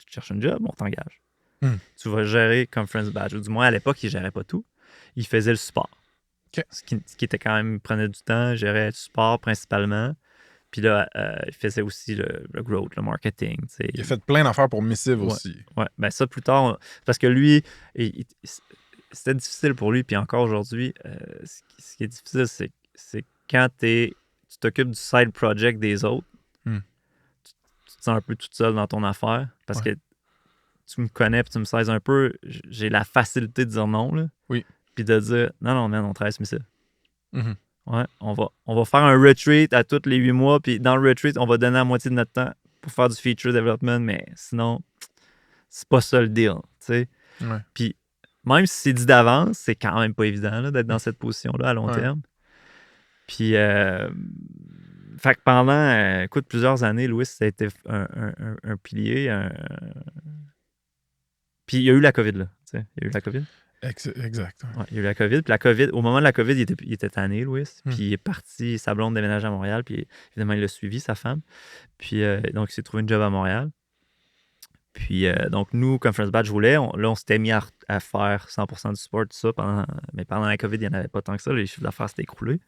cherches un job, on t'engage. Tu vas gérer Conference Badge. Ou du moins, à l'époque, il gérait pas tout. Il faisait le support. Ce qui était quand même, il prenait du temps, gérait le support principalement. Puis là, il faisait aussi le growth, le marketing. T'sais. Il a fait plein d'affaires pour Missive aussi. Ouais, ben ça plus tard, parce que lui, c'était difficile pour lui. Puis encore aujourd'hui, ce qui est difficile, c'est quand tu t'occupes du side project des autres, tu te sens un peu toute seule dans ton affaire parce que tu me connais puis tu me sais un peu, j'ai la facilité de dire non, là. Oui. Puis de dire, non, man, on travaille sur Missile. Mhm. Ouais, on va faire un retreat à tous les 8 mois, puis dans le retreat, on va donner la moitié de notre temps pour faire du feature development, mais sinon, c'est pas ça le deal, tu sais. Ouais. Puis même si c'est dit d'avance, c'est quand même pas évident là, d'être dans cette position-là à long terme. Puis, fait que pendant, écoute, plusieurs années, Louis, ça a été un pilier. Puis il y a eu la COVID, là. Tu sais, il y a eu la COVID. Exact. Ouais, il y a eu la COVID. Puis la COVID, au moment de la COVID, il était tanné, Louis. Puis il est parti, sa blonde déménage à Montréal. Puis évidemment, il l'a suivi, sa femme. Puis donc, il s'est trouvé une job à Montréal. Puis donc, nous, Conference Badge voulait, on s'était mis à faire 100% du support, tout ça. Mais pendant la COVID, il n'y en avait pas tant que ça. Les chiffres d'affaires s'étaient écroulés.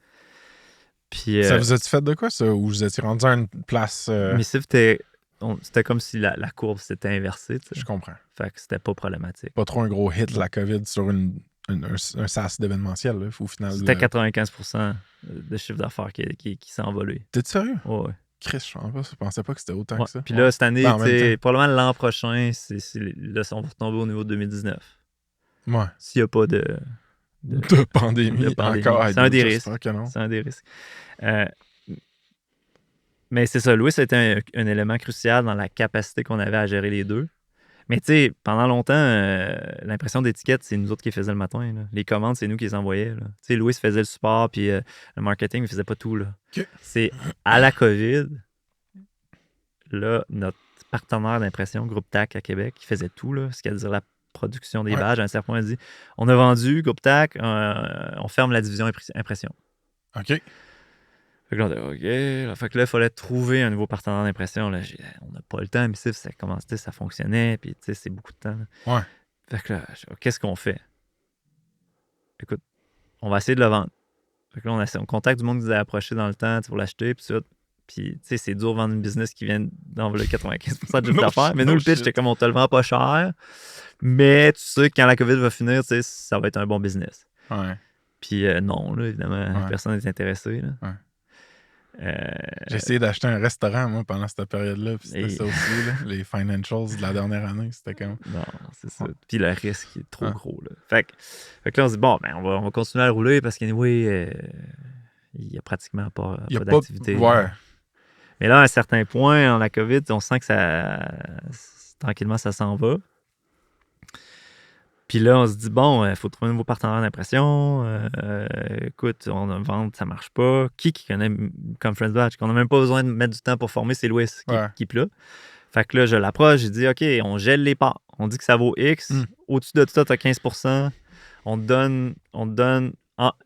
Puis, ça vous a-tu fait de quoi, ça? Ou vous étiez rendu à une place... Missive, c'était comme si la courbe s'était inversée. T'sais. Je comprends. Fait que c'était pas problématique. Pas trop un gros hit, la COVID, sur un SaaS d'événementiel, là, au final. C'était 95% de chiffre d'affaires qui s'est envolé. T'es sérieux? Ouais. Chris, je pensais pas que c'était autant que ça. Puis là, cette année, probablement l'an prochain, là, on va retomber au niveau de 2019. Ouais. S'il n'y a pas de pandémie. Encore. C'est un des risques. C'est un des risques. Mais c'est ça, Louis, c'était un élément crucial dans la capacité qu'on avait à gérer les deux. Mais tu sais, pendant longtemps, l'impression d'étiquette, c'est nous autres qui les faisaient le matin. Là. Les commandes, c'est nous qui les envoyais. Tu sais, Louis faisait le support, puis le marketing, il faisait pas tout. Là. Okay. C'est à la COVID, là, notre partenaire d'impression, Groupe TAC à Québec, qui faisait tout, là, c'est-à-dire la production des badges. À un certain point, il dit, on a vendu, Groupe TAC, on ferme la division impression. OK. Fait que là, on dit, OK. Fait que là, il fallait trouver un nouveau partenaire d'impression. Là, on n'a pas le temps, mais ça fonctionnait, puis c'est beaucoup de temps. Là. Ouais. Fait que là, qu'est-ce qu'on fait? Écoute, on va essayer de le vendre. Fait que là, on contacte du monde qui nous a approché dans le temps pour l'acheter, puis ça. Puis, tu sais, c'est dur de vendre une business qui vient d'envoler 95% de chiffre d'affaires. Mais nous, le pitch, c'était comme on te le vend pas cher, mais tu sais que quand la COVID va finir, tu sais, ça va être un bon business. Ouais. Puis non, là, évidemment, personne n'est intéressé. Là. Ouais. J'ai essayé d'acheter un restaurant, moi, pendant cette période-là. Puis c'était ça aussi, là. Les financials de la dernière année. C'était comme... Non, c'est ça. Puis le risque est trop gros. Là. Fait que là, on se dit, bon, ben, on va continuer à le rouler parce qu'anyway, il n'y a pratiquement pas d'activité. Ouais. Mais là, à un certain point, dans la COVID, on sent que tranquillement, ça s'en va. Puis là, on se dit, bon, il faut trouver un nouveau partenaire d'impression. Écoute, on a une vente, ça marche pas. Qui connaît Conference Badge? Qu'on n'a même pas besoin de mettre du temps pour former, c'est Louis qui est là. Fait que là, je l'approche, j'ai dit, OK, on gèle les parts. On dit que ça vaut X. Au-dessus de ça, tu as 15%. On te donne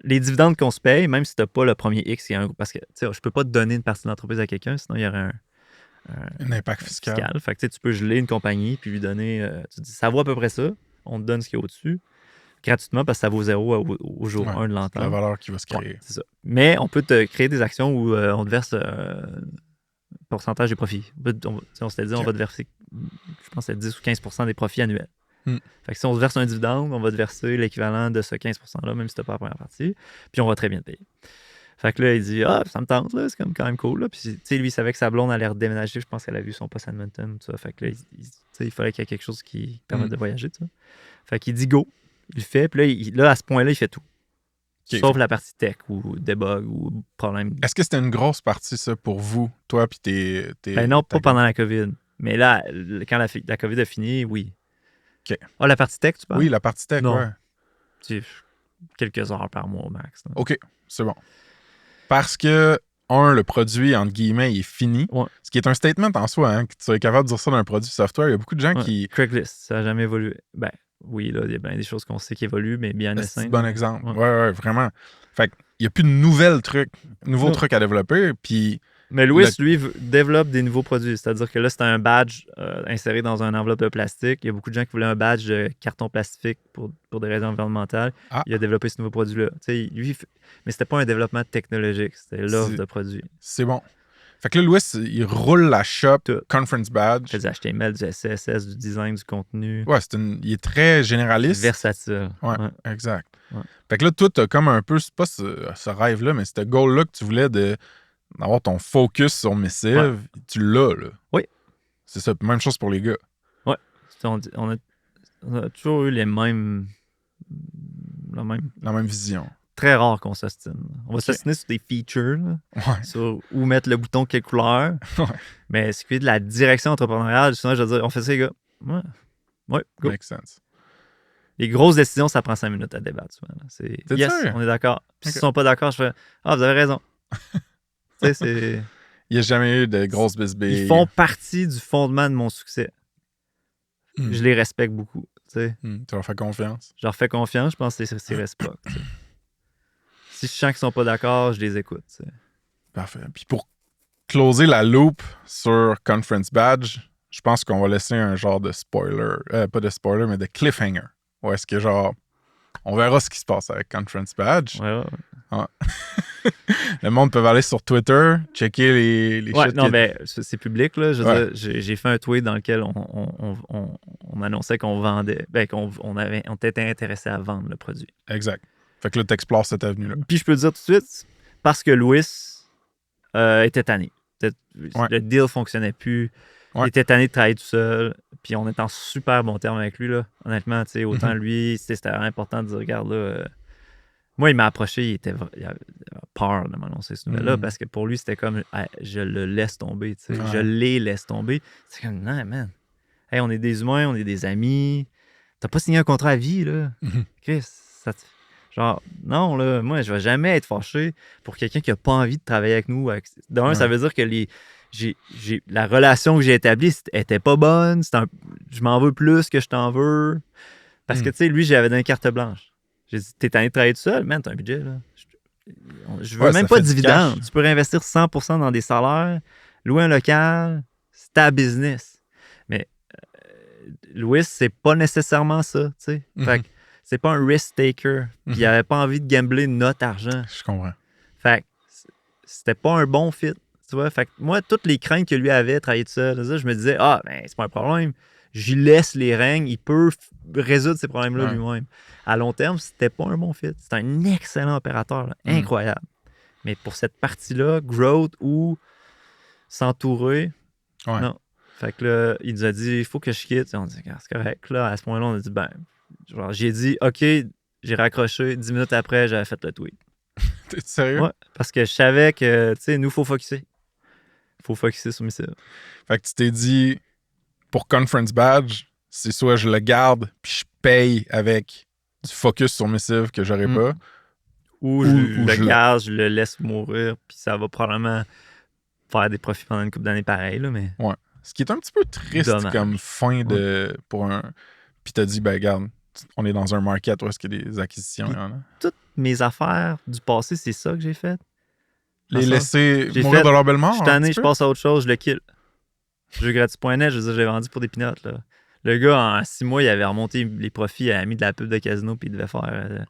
les dividendes qu'on se paye, même si tu n'as pas le premier X. Parce que, tu sais, je peux pas te donner une partie de l'entreprise à quelqu'un, sinon il y aurait un impact fiscal. Fait que tu peux geler une compagnie puis lui donner, tu dis, ça vaut à peu près ça. On te donne ce qu'il y a au-dessus, gratuitement, parce que ça vaut 0 au jour 1 de l'entente. La valeur qui va se créer. Ouais, c'est ça. Mais on peut te créer des actions où on te verse un pourcentage des profits. On s'était dit, on va te verser, je pense, 10 ou 15% des profits annuels. Fait que si on te verse un dividende, on va te verser l'équivalent de ce 15%-là, même si tu n'as pas la première partie, puis on va très bien te payer. Fait que là, il dit, ça me tente, là, c'est quand même cool. Là. Puis, tu sais, lui, il savait que sa blonde allait redéménager. Je pense qu'elle a vu son poste à Edmonton. Tout ça. Fait que là, il fallait qu'il y ait quelque chose qui permette de voyager. Tout ça. Fait qu'il dit go. Il le fait. Puis là, à ce point-là, il fait tout. Okay. Sauf la partie tech ou debug ou problème. Est-ce que c'était une grosse partie, ça, pour vous, toi, puis tes ben non, pas pendant la COVID. Mais là, quand la COVID a fini, oui. OK. La partie tech, tu parles? Oui, la partie tech, non. ouais. C'est quelques heures par mois au max. Là. OK, c'est bon. Parce que, le produit, entre guillemets, il est fini. Ouais. Ce qui est un statement en soi, hein, que tu es capable de dire ça d'un produit software. Il y a beaucoup de gens qui... Craigslist, ça n'a jamais évolué. Ben oui, là, il y a bien des choses qu'on sait qui évoluent, mais bien c'est un bon exemple. Ouais, vraiment. Fait qu'il n'y a plus de nouveaux trucs à développer, puis... Mais Louis, lui, développe des nouveaux produits. C'est-à-dire que là, c'était un badge inséré dans une enveloppe de plastique. Il y a beaucoup de gens qui voulaient un badge de carton plastique pour des raisons environnementales. Il a développé ce nouveau produit-là. Lui, mais c'était pas un développement technologique, c'était l'offre de produits. C'est bon. Fait que là, Louis, il roule la shop Conference Badge. Il fait du HTML, du CSS, du design, du contenu. Ouais, il est très généraliste. Versatile. Ouais. Exact. Ouais. Fait que là, toi, t'as comme un peu, c'est pas ce rêve-là, mais ce goal-là que tu voulais d'avoir ton focus sur Missive, tu l'as, là. Oui. C'est ça. Même chose pour les gars. Oui. on a toujours eu les mêmes. La même vision. Très rare qu'on s'ostine. On va Ok. s'ostiner sur des features, là, Ouais. sur où mettre le bouton quelle couleur. Ouais. Mais ce qui est de la direction entrepreneuriale, souvent, je vais dire, on fait ça, les gars. Ouais, go. Makes sense. Les grosses décisions, ça prend 5 minutes à débattre. Souvent, là. C'est T'es yes, sûr? on est d'accord. Puis Ok. s'ils sont pas d'accord, je fais vous avez raison. Tu sais, c'est. Il n'y a jamais eu de grosses bisbilles. Ils font partie du fondement de mon succès. Hmm. Je les respecte beaucoup. Tu sais. Tu leur fais confiance. Je leur fais confiance, je pense que c'est réciproque. Tu sais. Si je sens qu'ils sont pas d'accord, je les écoute. Tu sais. Parfait. Puis pour closer la loop sur Conference Badge, je pense qu'on va laisser un genre de spoiler. Pas de spoiler, mais de cliffhanger. Ou est-ce que genre, on verra ce qui se passe avec Conference Badge. Ouais. Le monde peut aller sur Twitter, checker les Ouais, shit non, qui- ben, c'est public, là. Je veux Ouais. dire, j'ai fait un tweet dans lequel on annonçait qu'on vendait, on était intéressé à vendre le produit. Exact. Fait que là, t'explores cette avenue-là. Puis je peux te dire tout de suite, parce que Louis était tanné. Ouais. Le deal fonctionnait plus. Ouais. Il était tanné de travailler tout seul. Puis on est en super bon terme avec lui, là. Honnêtement, tu sais, autant lui, c'était vraiment important de dire, regarde, là. Moi, il m'a approché, il avait peur de m'annoncer ce nouvelle-là Mhm. parce que pour lui, c'était comme je le laisse tomber, tu sais. Ouais. Je les laisse tomber. C'est comme non, man. Hey, on est des humains, on est des amis. T'as pas signé un contrat à vie, là. Mhm. Chris, genre, non, là, moi, je vais jamais être fâché pour quelqu'un qui a pas envie de travailler avec nous. D'un, ça Ouais. veut dire que la relation que j'ai établie était pas bonne. Je m'en veux plus que je t'en veux. Parce que, tu sais, lui, j'avais donné une carte blanche. J'ai dit, t'es tanné de travailler tout seul? Man, t'as un budget, là. Je veux Ouais, même ça pas fait de du dividendes. cash. Tu peux réinvestir 100% dans des salaires, louer un local, c'est ta business. Mais Louis, c'est pas nécessairement ça, tu sais. Mhm. Fait que c'est pas un risk taker. Puis il avait pas envie de gambler notre argent. Je comprends. Fait que c'était pas un bon fit, tu vois. Fait que moi, toutes les craintes que lui avait, travailler tout seul, je me disais, ben, c'est pas un problème. J'y laisse les règnes, il peut résoudre ces problèmes-là Ouais. lui-même. À long terme, c'était pas un bon fit. C'était un excellent opérateur, là, incroyable. Mais pour cette partie-là, growth ou s'entourer, Ouais. non. Fait que là, il nous a dit, il faut que je quitte. On dit, c'est correct. Là, à ce point-là, on a dit, ben, genre, j'ai dit, OK, j'ai raccroché. 10 minutes après, j'avais fait le tweet. T'es sérieux? Ouais, parce que je savais que, tu sais, nous, il faut focusser. Il faut focusser sur Missive. Fait que tu t'es dit, pour Conference Badge, c'est soit je le garde puis je paye avec du focus sur Missive que j'aurais pas. Ou Ou je je le garde, je le laisse mourir, puis ça va probablement faire des profits pendant une couple d'années pareil, là, mais... Ce qui est un petit peu triste Dommage. comme fin de... pour un... Puis t'as dit, ben regarde, on est dans un market où est-ce qu'il y a des acquisitions. Puis il y en a. Toutes mes affaires du passé, c'est ça que j'ai fait. Les Dans ça, laisser j'ai mourir fait- de leur belle mort. Je suis un tanné, petit je peu? passe à autre chose, je le kill. Jeugratis.net, je veux dire, j'ai vendu pour des pinottes, là. Le gars, en 6 mois, il avait remonté les profits, il avait mis de la pub de casino, puis il devait faire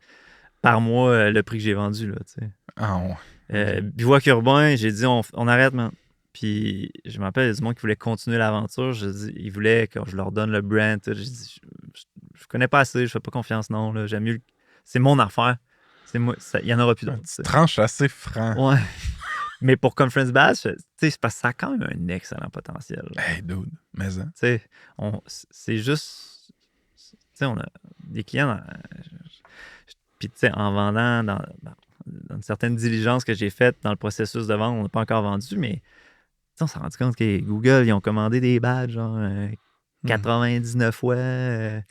par mois le prix que j'ai vendu, là, tu sais. Ah ouais. Bivouac urbain, j'ai dit, on arrête, man. Puis je me rappelle, il y a du monde qui voulait continuer l'aventure. Je dis, ils voulaient que je leur donne le brand. J'ai dit, je connais pas assez, je fais pas confiance, non. Là, j'aime mieux. C'est mon affaire. C'est moi. Il y en aura plus d'autres. Tu tranches assez franc. Ouais. Mais pour Conference Badge, tu sais, c'est parce que ça a quand même un excellent potentiel. Là. Hey, dude, mais hein. Tu sais, c'est juste. Tu sais, on a des clients. Puis, tu sais, en vendant dans une certaine diligence que j'ai faite dans le processus de vente, on n'a pas encore vendu, mais on s'est rendu compte que Google, ils ont commandé des badges, genre 99 fois, Ouais.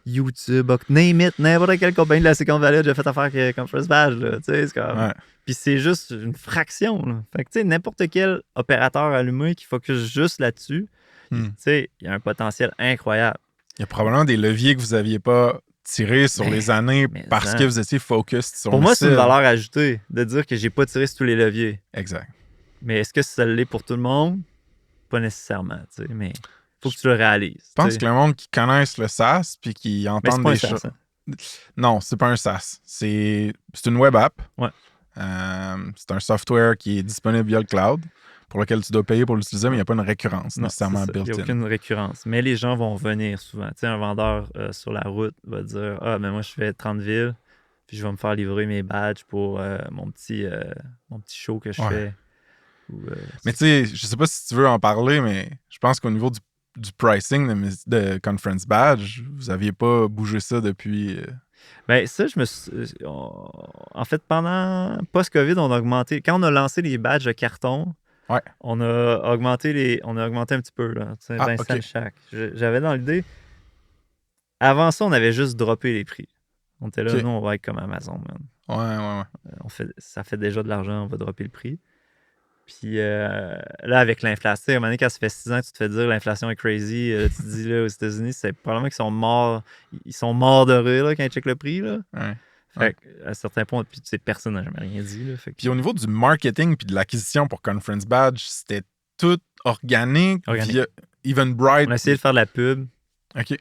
YouTube, name it, n'importe quelle compagnie de la Silicon Valley a déjà fait affaire avec Conference Badge, là, tu sais, c'est comme... Ouais. Puis c'est juste une fraction, là. Fait que, tu sais, n'importe quel opérateur allumé qui focus juste là-dessus, tu sais, il y a un potentiel incroyable. Il y a probablement des leviers que vous n'aviez pas tirés sur les années parce que vous étiez focus sur Pour moi, c'est une Missive. valeur ajoutée de dire que j'ai pas tiré sur tous les leviers. Exact. Mais est-ce que ça l'est pour tout le monde? Pas nécessairement, tu sais, mais faut que tu le réalises. Je pense que le monde qui connaisse le SaaS puis qui Mais entend c'est pas des un SaaS, choses. hein. Non, c'est pas un SaaS. C'est une web app. Ouais. C'est un software qui est disponible via le cloud pour lequel tu dois payer pour l'utiliser, mais il n'y a pas une récurrence Non, nécessairement c'est ça. Il n'y a built-in. aucune récurrence. Mais les gens vont venir souvent. Tu sais, un vendeur sur la route va dire « Ah, mais moi, je fais 30 villes, puis je vais me faire livrer mes badges pour mon petit show que je Ouais. fais. » Mais tu sais, je sais pas si tu veux en parler, mais je pense qu'au niveau du du pricing de Conference Badge. Vous n'aviez pas bougé ça depuis... Ben ça, en fait, pendant post-COVID, on a augmenté... Quand on a lancé les badges de carton, on a augmenté un petit peu, là, 20 cents chaque. J'avais dans l'idée... Avant ça, on avait juste droppé les prix. On était là, nous, on va être comme Amazon, man. Ouais. Ça fait déjà de l'argent, on va dropper le prix. Puis là, avec l'inflation, à un moment donné, quand ça fait 6 ans que tu te fais dire l'inflation est crazy, tu te dis là, aux États-Unis, c'est probablement qu'ils sont morts. Ils sont morts de rire là, quand ils checkent le prix. Là. Fait à certains points, puis personne n'a jamais rien dit. Là, Puis au niveau du marketing puis de l'acquisition pour Conference Badge, c'était tout organique. Via Eventbrite. On a essayé de faire de la pub. OK.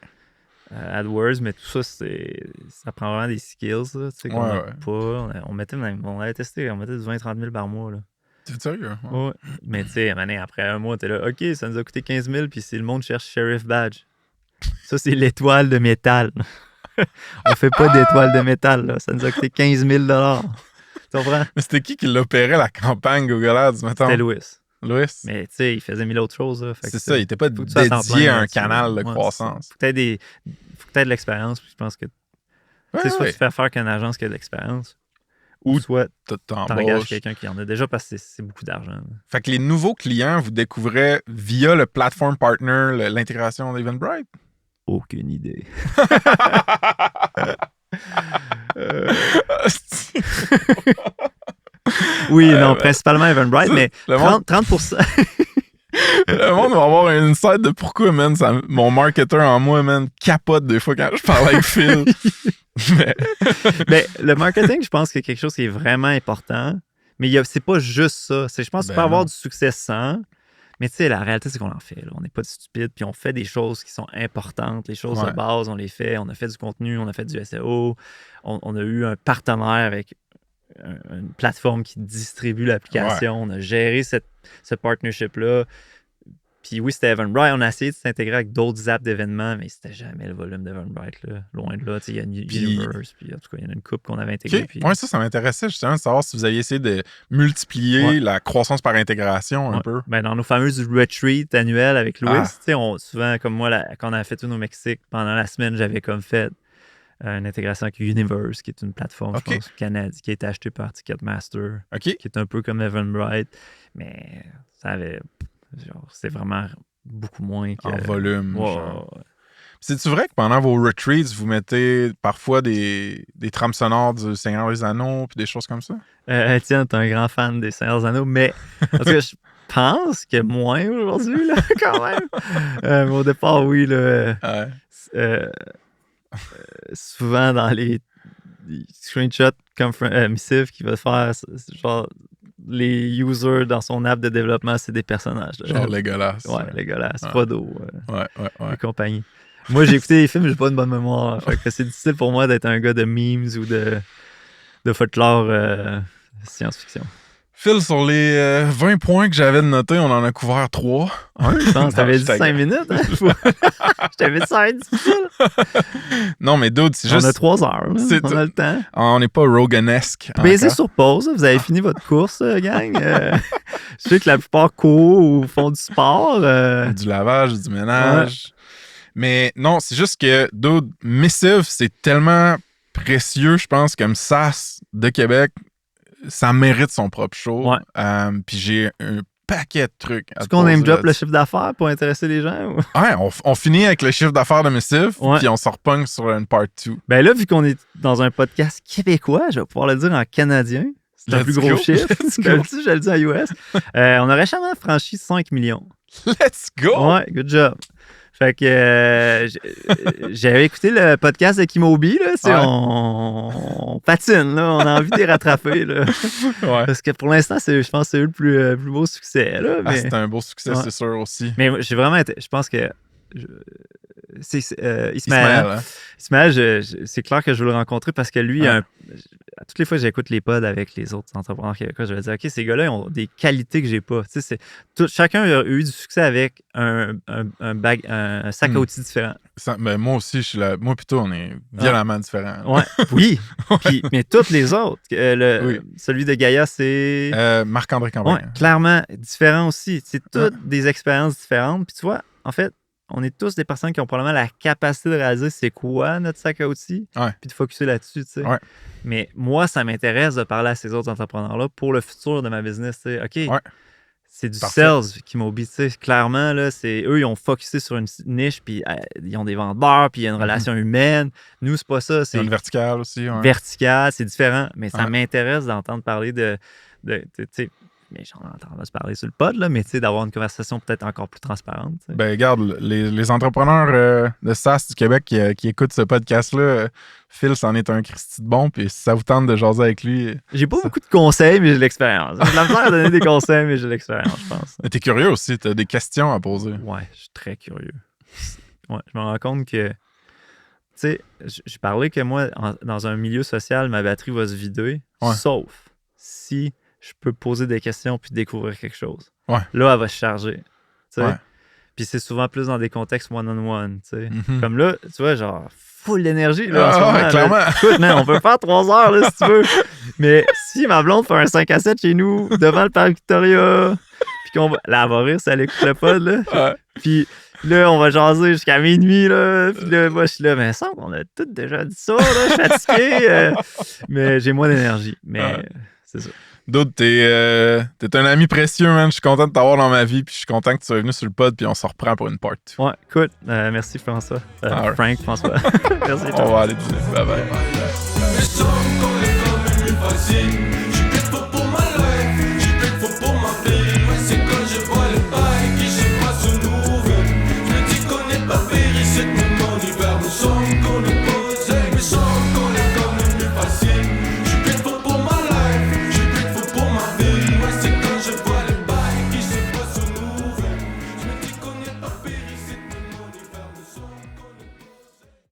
AdWords, mais tout ça, ça prend vraiment des skills. Là, qu'on n'a pas. On avait testé, on mettait du 20-30 000 par mois. Là. C'est sérieux? Ouais. Mais tu sais, après un mois, t'es là, OK, ça nous a coûté 15 000, puis si le monde cherche Sheriff Badge. Ça, c'est l'étoile de métal. On fait pas d'étoile de métal, là. Ça nous a coûté 15 000 Tu comprends? Mais c'était qui l'opérait, la campagne Google Ads, mettons? C'était Louis. Mais tu sais, il faisait 1000 autres choses. Là, c'est ça, il n'était pas dédié à un canal de croissance. Faut que tu aies de l'expérience, puis je pense que soit tu fais affaire qu'une agence qui a de l'expérience, ou soit t'engages quelqu'un qui en a déjà parce que c'est beaucoup d'argent. Là. Fait que les nouveaux clients, vous découvrez via le platform partner l'intégration d'Eventbrite? Aucune idée. Oui, non, principalement Eventbrite, mais 30%. Le monde va avoir un insight de pourquoi, man, mon marketeur en moi, man, capote des fois quand je parle avec Phil. Mais le marketing, je pense que c'est quelque chose qui est vraiment important. Mais c'est pas juste ça. Je pense que tu peux avoir du succès sans. Mais tu sais, la réalité, c'est qu'on en fait. Là. On n'est pas stupides. Puis on fait des choses qui sont importantes. Les choses de base, on les fait. On a fait du contenu, on a fait du SEO. On a eu un partenaire avec une plateforme qui distribue l'application. On a géré ce partnership-là. Puis oui, c'était Eventbrite. On a essayé de s'intégrer avec d'autres apps d'événements, mais c'était jamais le volume d'Eventbrite. Loin de là. Il y a Universe, puis en tout cas, il y en a une couple qu'on avait intégrée. Puis... Oui, ça m'intéressait justement de savoir si vous aviez essayé de multiplier la croissance par intégration un peu. Ben, dans nos fameuses retreats annuelles avec Louis, souvent, comme moi, quand on a fait tout au Mexique, pendant la semaine, j'avais comme fait une intégration avec Universe, qui est une plateforme, je pense, canadienne, qui a été achetée par Ticketmaster, qui est un peu comme Eventbrite, mais ça avait... c'est vraiment beaucoup moins en volume. C'est-tu vrai que pendant vos retreats, vous mettez parfois des trames sonores du Seigneur des Anneaux puis des choses comme ça? Tiens, t'es un grand fan des Seigneurs des Anneaux, mais parce que je pense que moins aujourd'hui, là, quand même. Mais au départ, oui, là, souvent dans les screenshots missives qu'il va faire, genre les users dans son app de développement, c'est des personnages. Là. Genre Legolas. Ouais, Legolas, Frodo et compagnie. Moi, j'ai écouté les films, j'ai pas une bonne mémoire. Fait que c'est difficile pour moi d'être un gars de memes ou de folklore science-fiction. Phil, sur les 20 points que j'avais de noter, on en a couvert 3. Je pense que t'avais dit 5 minutes. Hein? Je t'avais dit ça va être difficile. Non, mais dude, c'est juste... On a 3 heures. Là. On a le temps. On n'est pas Roganesque. Baisez sur pause. Vous avez fini votre course, gang. Je sais que la plupart courent ou font du sport. Du lavage, du ménage. Ouais. Mais non, c'est juste que, dude, Missive, c'est tellement précieux, je pense, comme SaaS de Québec. Ça mérite son propre show. Puis j'ai un paquet de trucs. Est-ce qu'on name drop le chiffre d'affaires pour intéresser les gens? Ou? Ouais, on finit avec le chiffre d'affaires de Missive, puis on se repogne sur une part 2. Ben là, vu qu'on est dans un podcast québécois, je vais pouvoir le dire en canadien. C'est un plus gros chiffre. Je le dis en US. On a récemment franchi 5 millions. Let's go! Ouais, good job. Fait que j'avais écouté le podcast de Kimobi, là, on patine, là, on a envie de les rattraper. Là. Parce que pour l'instant, je pense que c'est eux le plus beau succès. Là, mais... c'est un beau succès, c'est sûr aussi. Mais j'ai vraiment été, je pense que c'est Ismaël. Ismaël, c'est clair que je veux le rencontrer parce que lui, à toutes les fois que j'écoute les pods avec les autres entrepreneurs québécois, je vais dire, OK, ces gars-là, ils ont des qualités que j'ai pas. Chacun a eu du succès avec un sac à outils différent. Mais moi aussi, moi plutôt, on est violemment différents. Oui. Mais toutes les autres. Celui de Gaïa, c'est... Marc-André Campagne. Clairement différent aussi. C'est toutes des expériences différentes. Puis tu vois, en fait, on est tous des personnes qui ont probablement la capacité de réaliser c'est quoi notre sac à outils, puis de focusser là-dessus, tu sais. Ouais. Mais moi, ça m'intéresse de parler à ces autres entrepreneurs-là pour le futur de ma business, tu sais. OK, c'est du sales qui m'obéit, tu sais. Clairement, là, eux, ils ont focusé sur une niche, puis ils ont des vendeurs, puis il y a une relation humaine. Nous, c'est pas ça. C'est une verticale aussi. Verticale, c'est différent. Mais ça m'intéresse d'entendre parler tu sais, mais j'en entends se parler sur le pod, là, mais tu sais, d'avoir une conversation peut-être encore plus transparente. T'sais. Ben, regarde, les entrepreneurs de SaaS du Québec qui écoutent ce podcast-là, Phil, c'en est un Christy de bon, puis si ça vous tente de jaser avec lui... J'ai pas beaucoup de conseils, mais j'ai de l'expérience. J'ai de la misère à donner des conseils, mais j'ai de l'expérience, je pense. Mais t'es curieux aussi, t'as des questions à poser. Ouais, je suis très curieux. Ouais, je me rends compte que... Tu sais, je parlais que moi, dans un milieu social, ma batterie va se vider, sauf si... je peux poser des questions puis découvrir quelque chose. Ouais. Là, elle va se charger. Ouais. Puis c'est souvent plus dans des contextes one-on-one. Comme là, tu vois, genre, full d'énergie. Là, en ce moment, clairement. Là. Écoute, man, on peut faire 3 heures là, si tu veux. Mais si ma blonde fait un 5-7 chez nous, devant le parc Victoria, puis qu'on va. Là, elle va rire si elle écoute le pod. Là. Puis là, on va jaser jusqu'à minuit. Là. Puis là, moi, je suis là, mais il semble qu'on a tous déjà dit ça. Là. Je suis fatigué. Mais j'ai moins d'énergie. Mais c'est ça. Dude, t'es un ami précieux, man. Je suis content de t'avoir dans ma vie, puis je suis content que tu sois venu sur le pod, puis on se reprend pour une part. Ouais, cool. Merci, François. Frank, François. Merci. On va aller dîner. Bye bye.